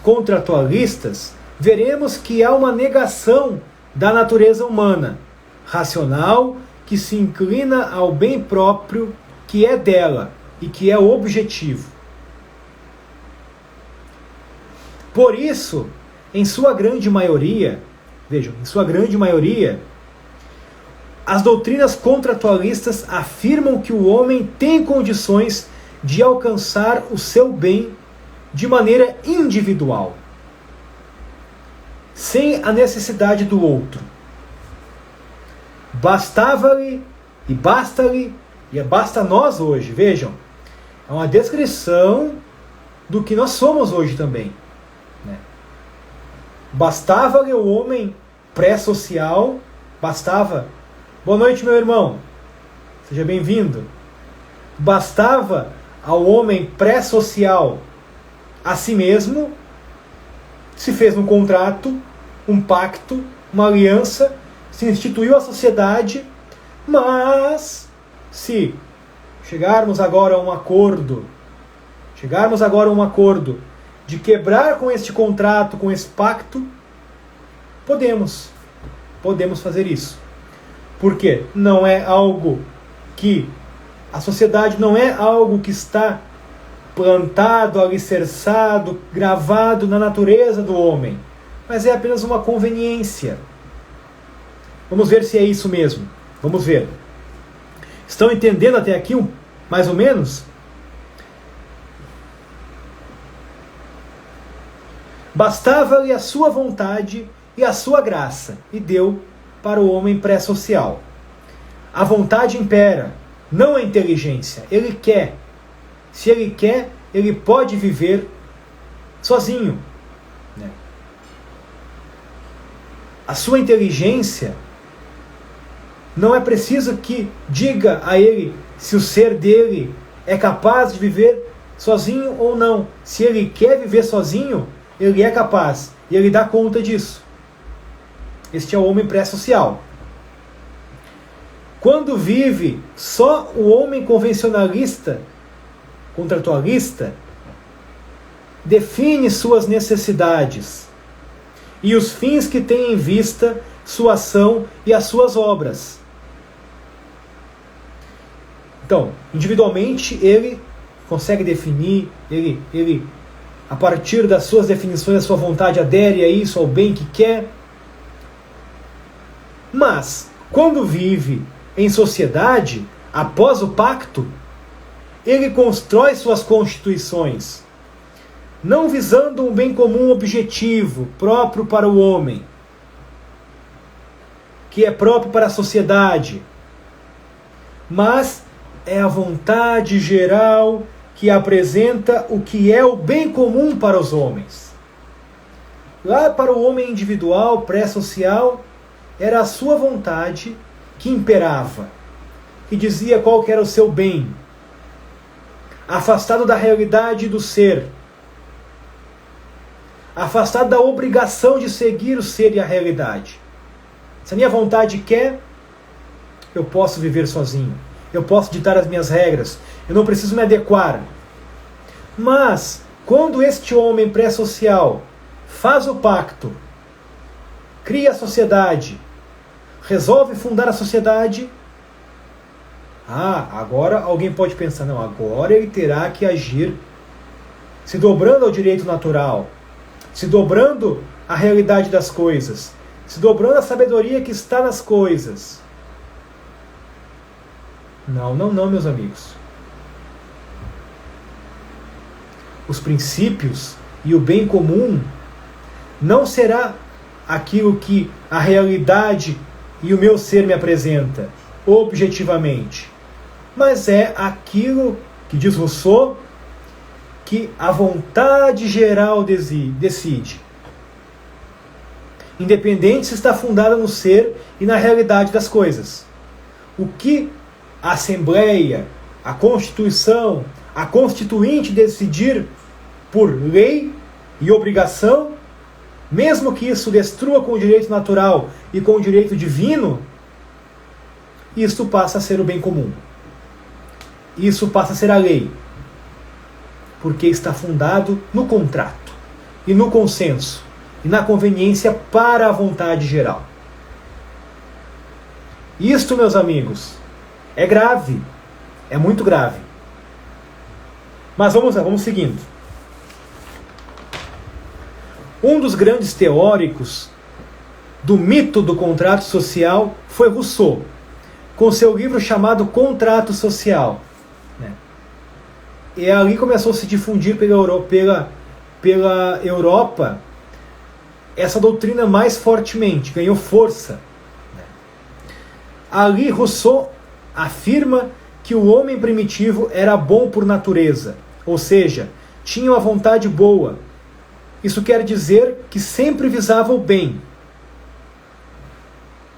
Speaker 1: contratualistas, veremos que há uma negação da natureza humana, racional, que se inclina ao bem próprio que é dela e que é o objetivo. Por isso, em sua grande maioria, vejam, em sua grande maioria, as doutrinas contratualistas afirmam que o homem tem condições de alcançar o seu bem de maneira individual, sem a necessidade do outro. Bastava-lhe e basta-lhe e basta nós hoje, vejam, é uma descrição do que nós somos hoje também, né? Bastava-lhe o homem pré-social, bastava. Boa noite, meu irmão, seja bem-vindo. Bastava ao homem pré-social a si mesmo, se fez um contrato, um pacto, uma aliança, se instituiu a sociedade, mas se chegarmos agora a um acordo de quebrar com este contrato, com esse pacto, podemos fazer isso. Porque não é algo que a sociedade não é algo que está plantado, alicerçado, gravado na natureza do homem, mas é apenas uma conveniência. Vamos ver se é isso mesmo. Vamos ver. Estão entendendo até aqui, mais ou menos? Bastava-lhe a sua vontade e a sua graça, e deu para o homem pré-social. A vontade impera, não a inteligência. Ele quer. Se ele quer, ele pode viver sozinho, né? A sua inteligência não é preciso que diga a ele se o ser dele é capaz de viver sozinho ou não. Se ele quer viver sozinho, ele é capaz e ele dá conta disso. Este é o homem pré-social. Quando vive só o homem convencionalista, contratualista, define suas necessidades e os fins que tem em vista, sua ação e as suas obras. Então, individualmente, ele consegue definir, ele a partir das suas definições, a sua vontade adere a isso, ao bem que quer. Mas, quando vive em sociedade, após o pacto, ele constrói suas constituições, não visando um bem comum objetivo, próprio para o homem, que é próprio para a sociedade, mas é a vontade geral que apresenta o que é o bem comum para os homens. Lá para o homem individual, pré-social, era a sua vontade que imperava, que dizia qual que era o seu bem, afastado da realidade do ser, afastado da obrigação de seguir o ser e a realidade. Se a minha vontade quer, eu posso viver sozinho, eu posso ditar as minhas regras, eu não preciso me adequar. Mas, quando este homem pré-social faz o pacto, cria a sociedade, resolve fundar a sociedade, agora alguém pode pensar, não, agora ele terá que agir se dobrando ao direito natural, se dobrando à realidade das coisas, se dobrando à sabedoria que está nas coisas. Não, não, não, meus amigos. Os princípios e o bem comum não será aquilo que a realidade e o meu ser me apresenta objetivamente, mas é aquilo que diz Rousseau, que a vontade geral decide, independente se está fundada no ser e na realidade das coisas. O que a Assembleia, a Constituição, a Constituinte decidir por lei e obrigação, mesmo que isso destrua com o direito natural e com o direito divino, isso passa a ser o bem comum. Isso passa a ser a lei. Porque está fundado no contrato, e no consenso, e na conveniência para a vontade geral. Isto, meus amigos, é grave. É muito grave. Mas vamos lá, vamos seguindo. Um dos grandes teóricos do mito do contrato social foi Rousseau, com seu livro chamado Contrato Social. E ali começou a se difundir pela Europa essa doutrina mais fortemente, ganhou força. Ali Rousseau afirma que o homem primitivo era bom por natureza, ou seja, tinha uma vontade boa. Isso quer dizer que sempre visava o bem.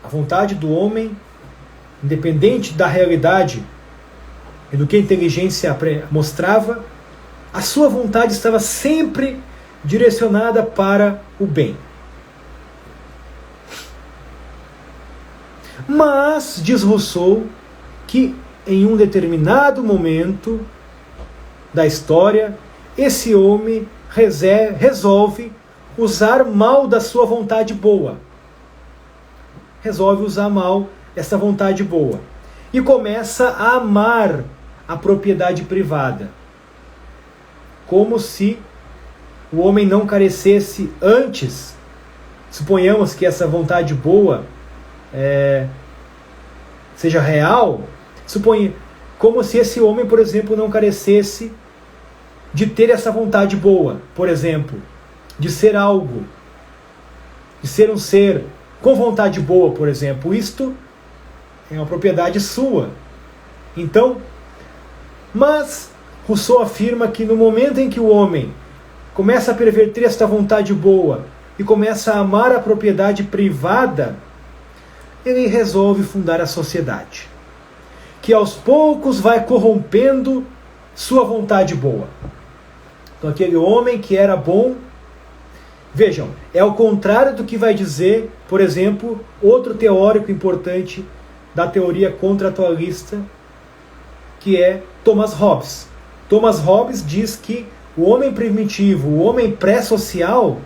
Speaker 1: A vontade do homem, independente da realidade e do que a inteligência mostrava, a sua vontade estava sempre direcionada para o bem. Mas, diz Rousseau, que em um determinado momento da história, esse homem resolve usar mal da sua vontade boa. Resolve usar mal essa vontade boa. E começa a amar a propriedade privada. Como se o homem não carecesse antes. Suponhamos que essa vontade boa seja real. Como se esse homem, por exemplo, não carecesse de ter essa vontade boa. Por exemplo, de ser algo. De ser um ser com vontade boa, por exemplo. Isto é uma propriedade sua. Então, mas Rousseau afirma que no momento em que o homem começa a perverter esta vontade boa e começa a amar a propriedade privada, ele resolve fundar a sociedade, que aos poucos vai corrompendo sua vontade boa. Então aquele homem que era bom, vejam, é o contrário do que vai dizer, por exemplo, outro teórico importante da teoria contratualista, que é Thomas Hobbes. Thomas Hobbes diz que o homem primitivo, o homem pré-social,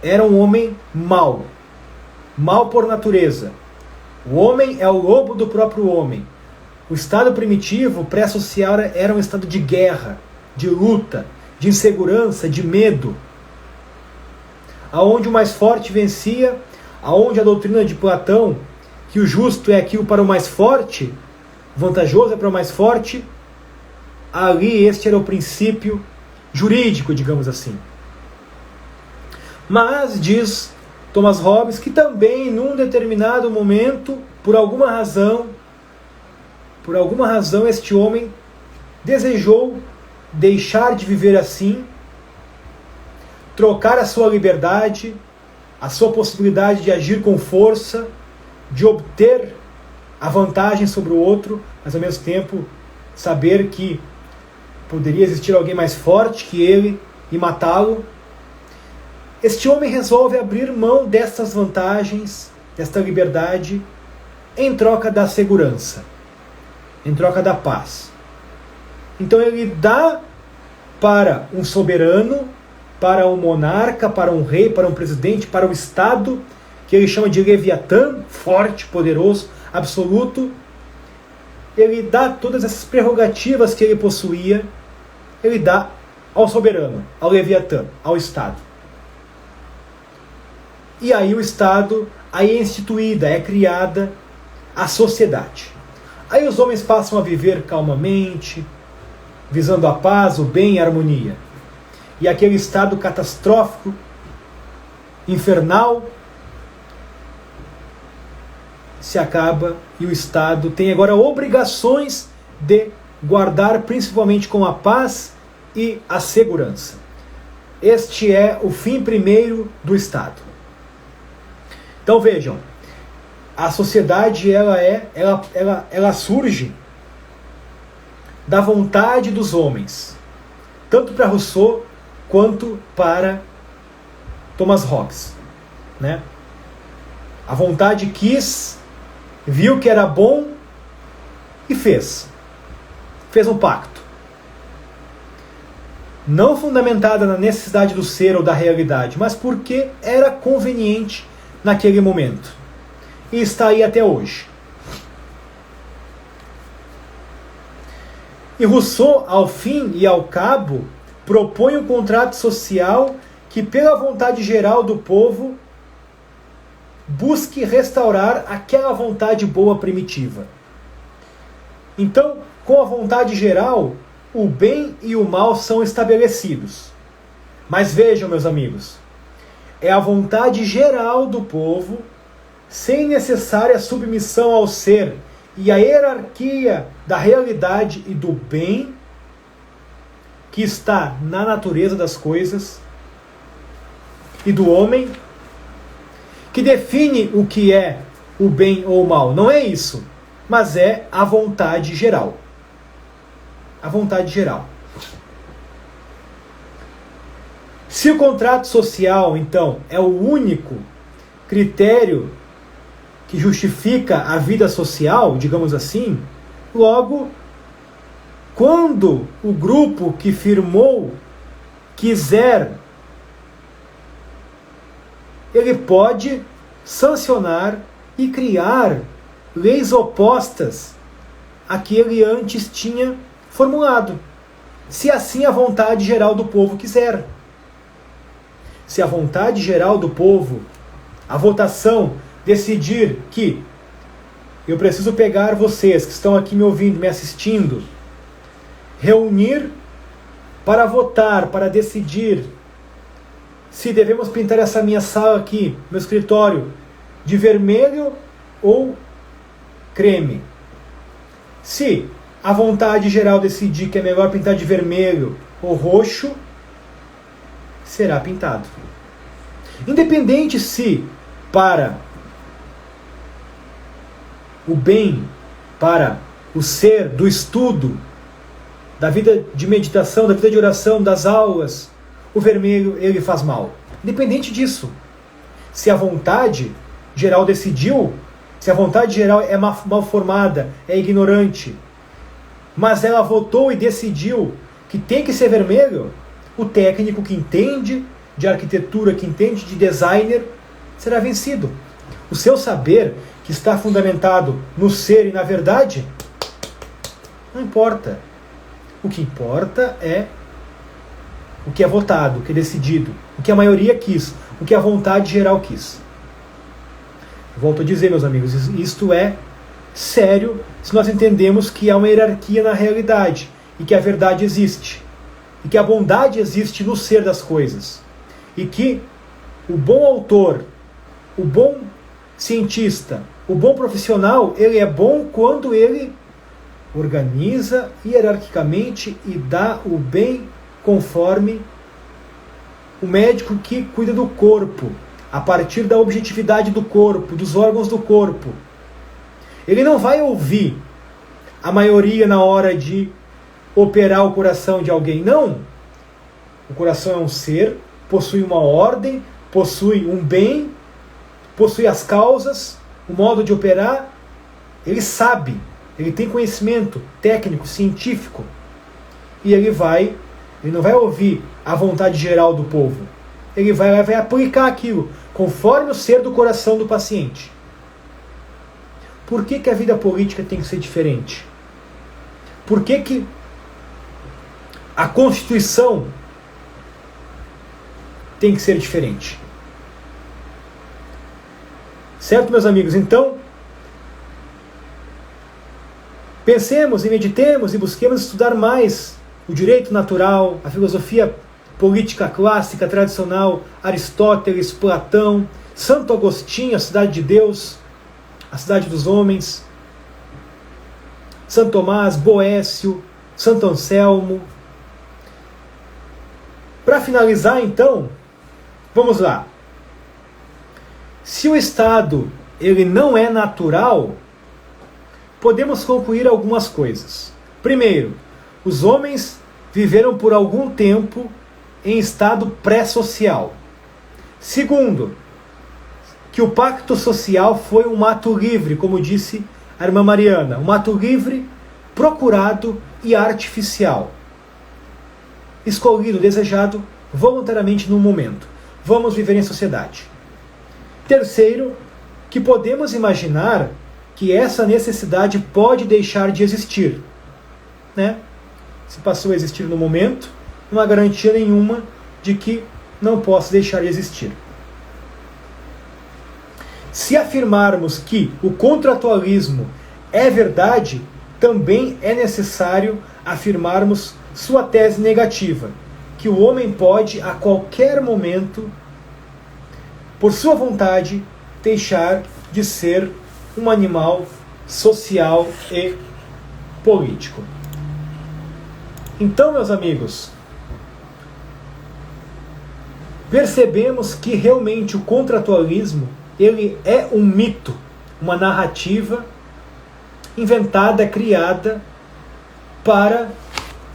Speaker 1: era um homem mau. Mau por natureza. O homem é o lobo do próprio homem. O estado primitivo, pré-social, era um estado de guerra, de luta, de insegurança, de medo. Aonde o mais forte vencia, aonde a doutrina de Platão, que o justo é aquilo para o mais forte, vantajoso é para o mais forte, ali este era o princípio jurídico, digamos assim. Mas, diz Thomas Hobbes, que também num determinado momento, por alguma razão, este homem desejou deixar de viver assim, trocar a sua liberdade, a sua possibilidade de agir com força, de obter a vantagem sobre o outro, mas ao mesmo tempo saber que poderia existir alguém mais forte que ele e matá-lo. Este homem resolve abrir mão dessas vantagens, desta liberdade, em troca da segurança, em troca da paz. Então ele dá para um soberano, para um monarca, para um rei, para um presidente, para o Estado, que ele chama de Leviatã, forte, poderoso, absoluto. Ele dá todas essas prerrogativas que ele possuía, ele dá ao soberano, ao Leviatã, ao Estado. E aí o Estado, aí é instituída, é criada a sociedade. Aí os homens passam a viver calmamente, visando a paz, o bem e a harmonia. E aquele estado catastrófico, infernal, se acaba e o Estado tem agora obrigações de guardar principalmente com a paz e a segurança. Este é o fim primeiro do Estado. Então vejam, a sociedade ela surge da vontade dos homens, tanto para Rousseau quanto para Thomas Hobbes, né? A vontade quis, viu que era bom e fez um pacto. Não fundamentada na necessidade do ser ou da realidade, mas porque era conveniente naquele momento. E está aí até hoje. E Rousseau, ao fim e ao cabo, propõe um contrato social que, pela vontade geral do povo, busque restaurar aquela vontade boa primitiva. Então, com a vontade geral, o bem e o mal são estabelecidos. Mas vejam, meus amigos, é a vontade geral do povo, sem necessária submissão ao ser e a hierarquia da realidade e do bem, que está na natureza das coisas e do homem, que define o que é o bem ou o mal. Não é isso, mas é a vontade geral. A vontade geral. Se o contrato social, então, é o único critério que justifica a vida social, digamos assim, logo, quando o grupo que firmou quiser, ele pode sancionar e criar leis opostas a que ele antes tinha formulado, se assim a vontade geral do povo quiser. Se a vontade geral do povo, a votação, decidir que eu preciso pegar vocês que estão aqui me ouvindo, me assistindo, reunir para votar, para decidir se devemos pintar essa minha sala aqui, meu escritório, de vermelho ou creme. Se a vontade geral decidir que é melhor pintar de vermelho ou roxo, será pintado. Independente se para o bem, para o ser do estudo, da vida de meditação, da vida de oração, das aulas, o vermelho ele faz mal. Independente disso. Se a vontade geral decidiu, se a vontade geral é mal formada, é ignorante, mas ela votou e decidiu que tem que ser vermelho, o técnico que entende de arquitetura, que entende de designer, será vencido. O seu saber, que está fundamentado no ser e na verdade, não importa. O que importa é o que é votado, o que é decidido, o que a maioria quis, o que a vontade geral quis. Volto a dizer, meus amigos, isto é sério se nós entendemos que há uma hierarquia na realidade e que a verdade existe e que a bondade existe no ser das coisas e que o bom autor, o bom cientista, o bom profissional, ele é bom quando ele organiza hierarquicamente e dá o bem conforme o médico que cuida do corpo, a partir da objetividade do corpo, dos órgãos do corpo. Ele não vai ouvir a maioria na hora de operar o coração de alguém, não. O coração é um ser, possui uma ordem, possui um bem, possui as causas, o modo de operar. Ele sabe, ele tem conhecimento técnico, científico, e ele não vai ouvir a vontade geral do povo. Ele vai aplicar aquilo conforme o ser do coração do paciente. Por que a vida política tem que ser diferente? Por que a Constituição tem que ser diferente? Certo, meus amigos? Então, Pensemos e meditemos e busquemos estudar mais o direito natural, a filosofia política clássica, tradicional, Aristóteles, Platão, Santo Agostinho, a cidade de Deus, a cidade dos homens, Santo Tomás, Boécio, Santo Anselmo. Para finalizar, então, vamos lá. Se o Estado ele não é natural, podemos concluir algumas coisas. Primeiro, os homens viveram por algum tempo em estado pré-social. Segundo, que o pacto social foi um ato livre, como disse a irmã Mariana, um ato livre, procurado e artificial. Escolhido, desejado voluntariamente no momento. Vamos viver em sociedade. Terceiro, que podemos imaginar que essa necessidade pode deixar de existir, né? Se passou a existir no momento, não há garantia nenhuma de que não possa deixar de existir. Se afirmarmos que o contratualismo é verdade, também é necessário afirmarmos sua tese negativa, que o homem pode, a qualquer momento, por sua vontade, deixar de ser um animal social e político. Então, meus amigos, percebemos que realmente o contratualismo ele é um mito, uma narrativa inventada, criada para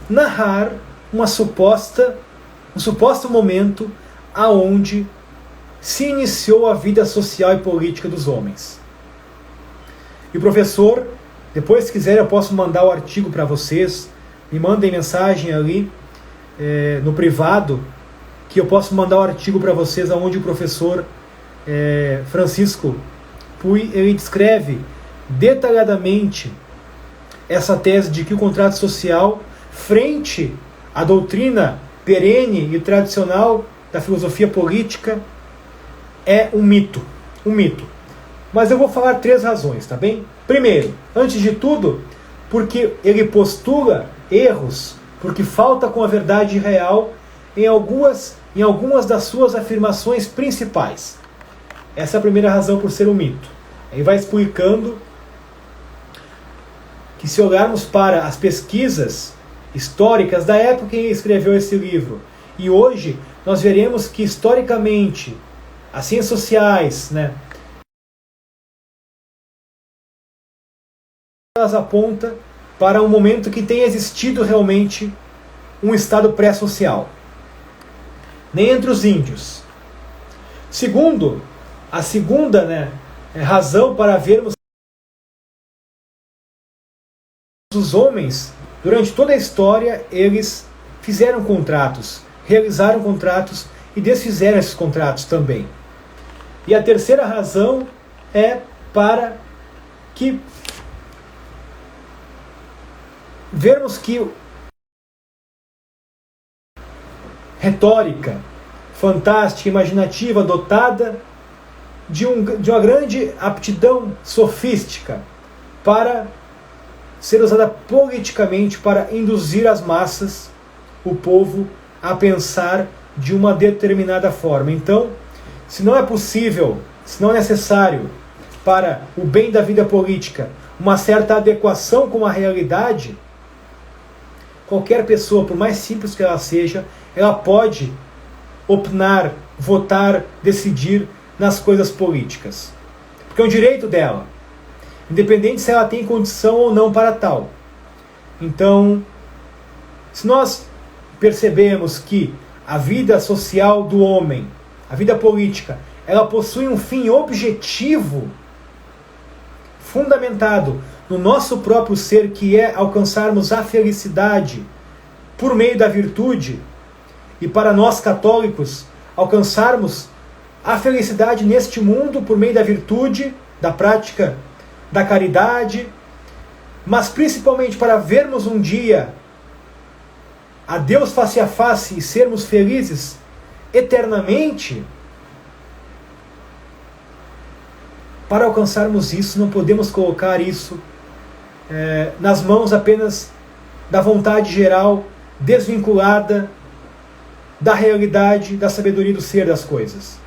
Speaker 1: narrar um suposto momento aonde se iniciou a vida social e política dos homens. E o professor, depois se quiser eu posso mandar o artigo para vocês, me mandem mensagem ali no privado, que eu posso mandar o artigo para vocês onde o professor Francisco Puy, ele descreve detalhadamente essa tese de que o contrato social, frente à doutrina perene e tradicional da filosofia política, é um mito. Mas eu vou falar 3 razões, tá bem? Primeiro, antes de tudo, porque ele postula erros, porque falta com a verdade real em algumas das suas afirmações principais. Essa é a primeira razão por ser um mito. Ele vai explicando que se olharmos para as pesquisas históricas da época em que ele escreveu esse livro, e hoje nós veremos que historicamente as ciências sociais, elas apontam para um momento que tenha existido realmente um estado pré-social, nem entre os índios. Segundo, a segunda razão para vermos os homens, durante toda a história, eles fizeram contratos, realizaram contratos e desfizeram esses contratos também. E a terceira razão é para que vermos que retórica fantástica, imaginativa, dotada de uma grande aptidão sofística para ser usada politicamente para induzir as massas, o povo, a pensar de uma determinada forma. Então, se não é possível, se não é necessário para o bem da vida política uma certa adequação com a realidade, qualquer pessoa, por mais simples que ela seja, ela pode opinar, votar, decidir nas coisas políticas. Porque é um direito dela, independente se ela tem condição ou não para tal. Então, se nós percebemos que a vida social do homem, a vida política, ela possui um fim objetivo, fundamentado no nosso próprio ser, que é alcançarmos a felicidade por meio da virtude, e para nós católicos, alcançarmos a felicidade neste mundo por meio da virtude, da prática da caridade, mas principalmente para vermos um dia a Deus face a face e sermos felizes eternamente. Para alcançarmos isso, não podemos colocar isso nas mãos apenas da vontade geral, desvinculada da realidade, da sabedoria do ser das coisas.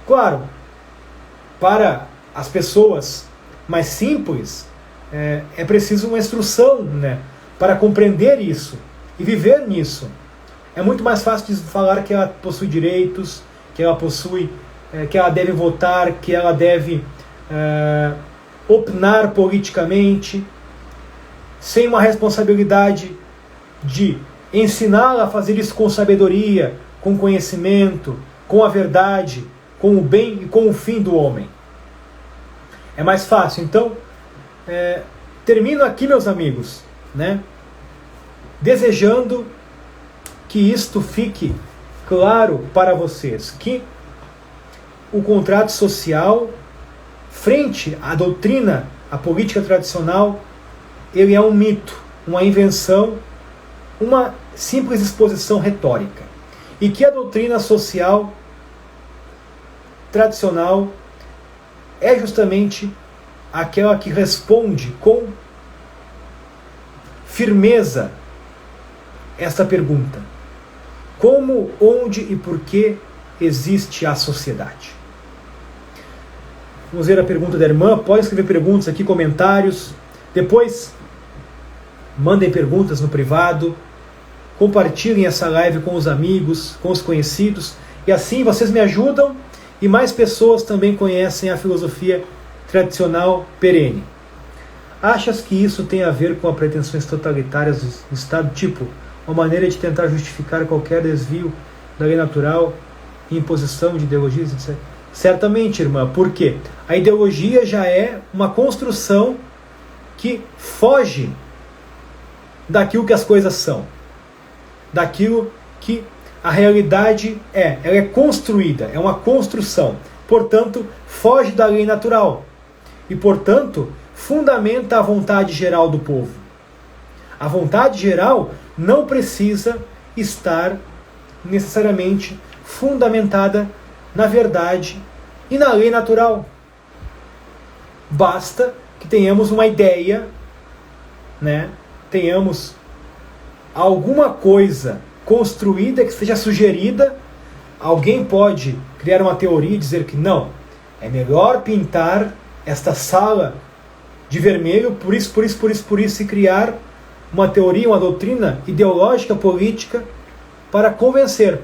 Speaker 1: Claro, para as pessoas mais simples, é preciso uma instrução, né, para compreender isso e viver nisso. É muito mais fácil de falar que ela possui direitos, que ela possui, que ela deve votar, que ela deve opinar politicamente, sem uma responsabilidade de ensiná-la a fazer isso com sabedoria, com conhecimento, com a verdade, com o bem e com o fim do homem. É mais fácil. Então, termino aqui, meus amigos, né, desejando que isto fique claro para vocês, que o contrato social, frente à doutrina, à política tradicional, ele é um mito, uma invenção, uma simples exposição retórica. E que a doutrina social tradicional é justamente aquela que responde com firmeza esta pergunta: como, onde e por que existe a sociedade? Vamos ver a pergunta da irmã. Pode escrever perguntas aqui, comentários. Depois, mandem perguntas no privado. Compartilhem essa live com os amigos, com os conhecidos. E assim vocês me ajudam e mais pessoas também conhecem a filosofia tradicional perene. Achas que isso tem a ver com as pretensões totalitárias do Estado? Tipo, uma maneira de tentar justificar qualquer desvio da lei natural, imposição de ideologias, etc. Certamente, irmã. Por quê? A ideologia já é uma construção que foge daquilo que as coisas são, daquilo que a realidade é. Ela é construída, é uma construção. Portanto, foge da lei natural. E, portanto, fundamenta a vontade geral do povo. A vontade geral não precisa estar necessariamente fundamentada na verdade e na lei natural. Basta que tenhamos uma ideia, né? Tenhamos alguma coisa construída que seja sugerida. Alguém pode criar uma teoria e dizer que não, é melhor pintar esta sala de vermelho, por isso, e criar uma teoria, uma doutrina ideológica, política, para convencer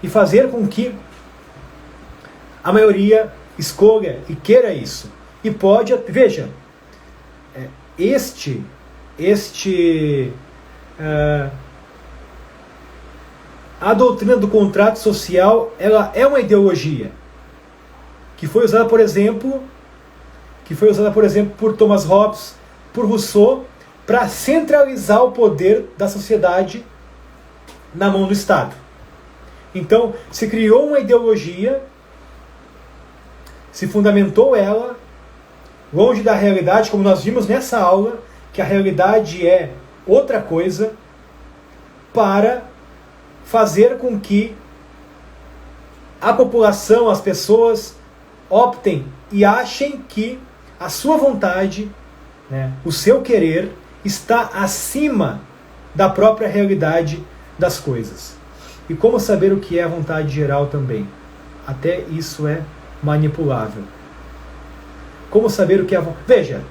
Speaker 1: e fazer com que a maioria escolha e queira isso. E pode, veja, a doutrina do contrato social, ela é uma ideologia que foi usada, por exemplo, por Thomas Hobbes, por Rousseau, para centralizar o poder da sociedade na mão do Estado. Então, se criou uma ideologia, se fundamentou ela, longe da realidade, como nós vimos nessa aula, que a realidade é outra coisa, para fazer com que a população, as pessoas, optem e achem que a sua vontade, né, o seu querer, está acima da própria realidade das coisas. E como saber o que é a vontade geral também? Até isso é manipulável. Como saber o que é a vontade? Veja,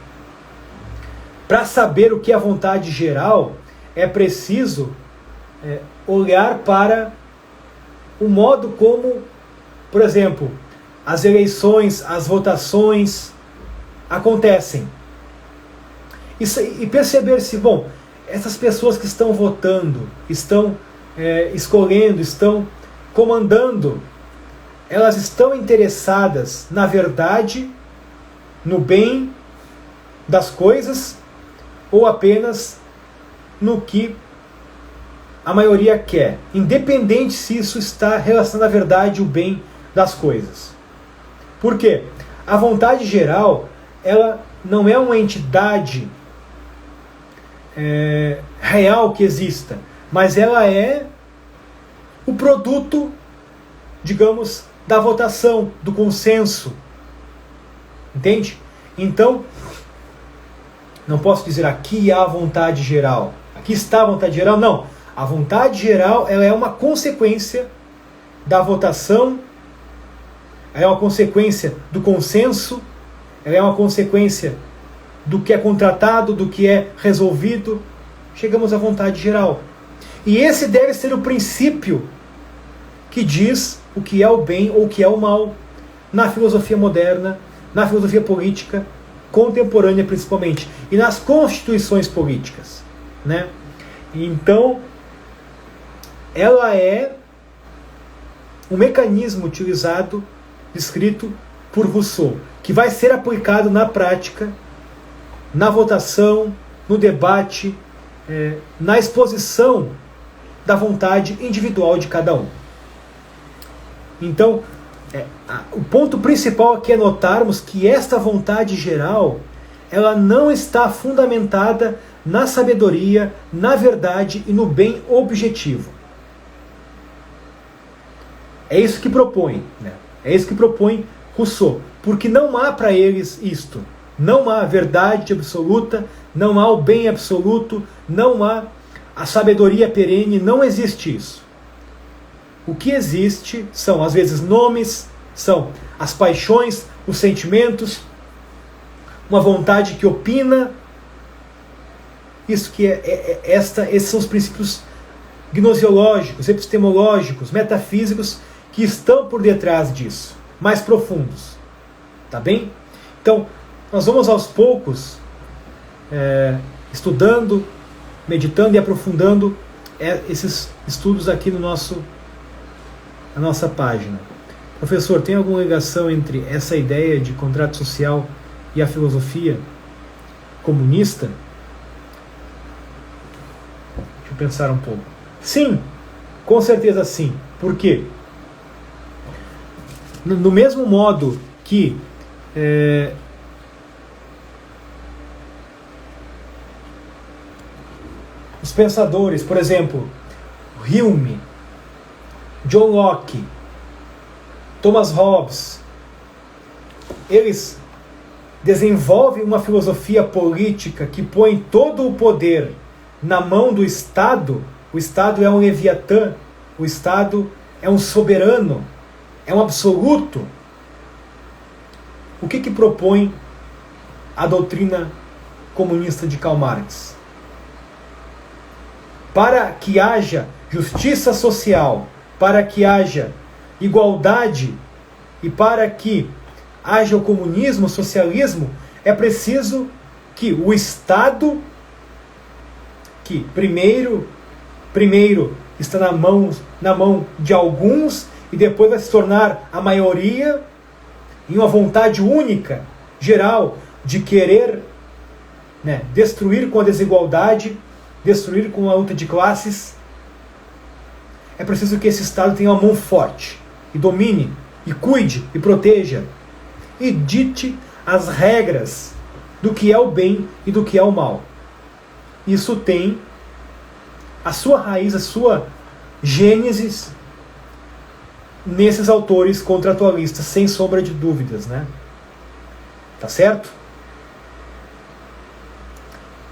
Speaker 1: para saber o que é a vontade geral, é preciso olhar para o modo como, por exemplo, as eleições, as votações acontecem. E perceber se, bom, essas pessoas que estão votando, estão escolhendo, estão comandando, elas estão interessadas na verdade, no bem das coisas, ou apenas no que a maioria quer, independente se isso está relacionado à verdade e o bem das coisas. Por quê? A vontade geral, ela não é uma entidade real que exista, mas ela é o produto, digamos, da votação, do consenso. Entende? Então, Não posso dizer aqui há a vontade geral. Aqui está a vontade geral. Não. A vontade geral ela é uma consequência da votação, ela é uma consequência do consenso, ela é uma consequência do que é contratado, do que é resolvido. Chegamos à vontade geral. E esse deve ser o princípio que diz o que é o bem ou o que é o mal na filosofia moderna, na filosofia política contemporânea principalmente, e nas constituições políticas, né? Então, ela é um mecanismo utilizado, descrito por Rousseau, que vai ser aplicado na prática, na votação, no debate, na exposição da vontade individual de cada um. Então, o ponto principal aqui é notarmos que esta vontade geral, ela não está fundamentada na sabedoria, na verdade e no bem objetivo. É isso que propõe, né? É isso que propõe Rousseau, porque não há para eles isto. Não há verdade absoluta, não há o bem absoluto, não há a sabedoria perene, não existe isso. O que existe são, às vezes, nomes, são as paixões, os sentimentos, uma vontade que opina. Isso que esses são os princípios gnosiológicos, epistemológicos, metafísicos que estão por detrás disso, mais profundos. Tá bem? Então, nós vamos aos poucos estudando, meditando e aprofundando esses estudos aqui na nossa página. Professor, tem alguma ligação entre essa ideia de contrato social e a filosofia comunista? Deixa eu pensar um pouco. Sim, com certeza sim. Por quê? No mesmo modo que os pensadores, por exemplo, Hume, John Locke, Thomas Hobbes, eles desenvolvem uma filosofia política que põe todo o poder na mão do Estado. O Estado é um leviatã, o Estado é um soberano, é um absoluto. O que propõe a doutrina comunista de Karl Marx? Para que haja justiça social, para que haja igualdade e para que haja o comunismo, o socialismo, é preciso que o Estado, que primeiro está na mão de alguns e depois vai se tornar a maioria, em uma vontade única, geral, de querer destruir com a desigualdade, destruir com a luta de classes. É preciso que esse Estado tenha uma mão forte e domine, e cuide, e proteja, e dite as regras do que é o bem e do que é o mal. Isso tem a sua raiz, a sua gênese nesses autores contratualistas, sem sombra de dúvidas, né? Tá certo?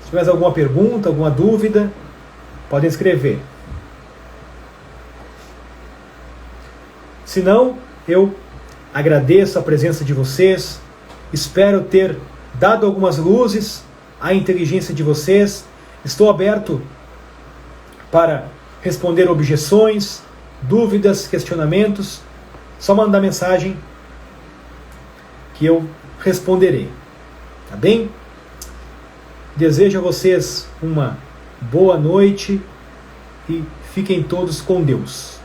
Speaker 1: Se tiver alguma pergunta, alguma dúvida, podem escrever. Se não, eu agradeço a presença de vocês, espero ter dado algumas luzes à inteligência de vocês, estou aberto para responder objeções, dúvidas, questionamentos, só mandar mensagem que eu responderei, tá bem? Desejo a vocês uma boa noite e fiquem todos com Deus.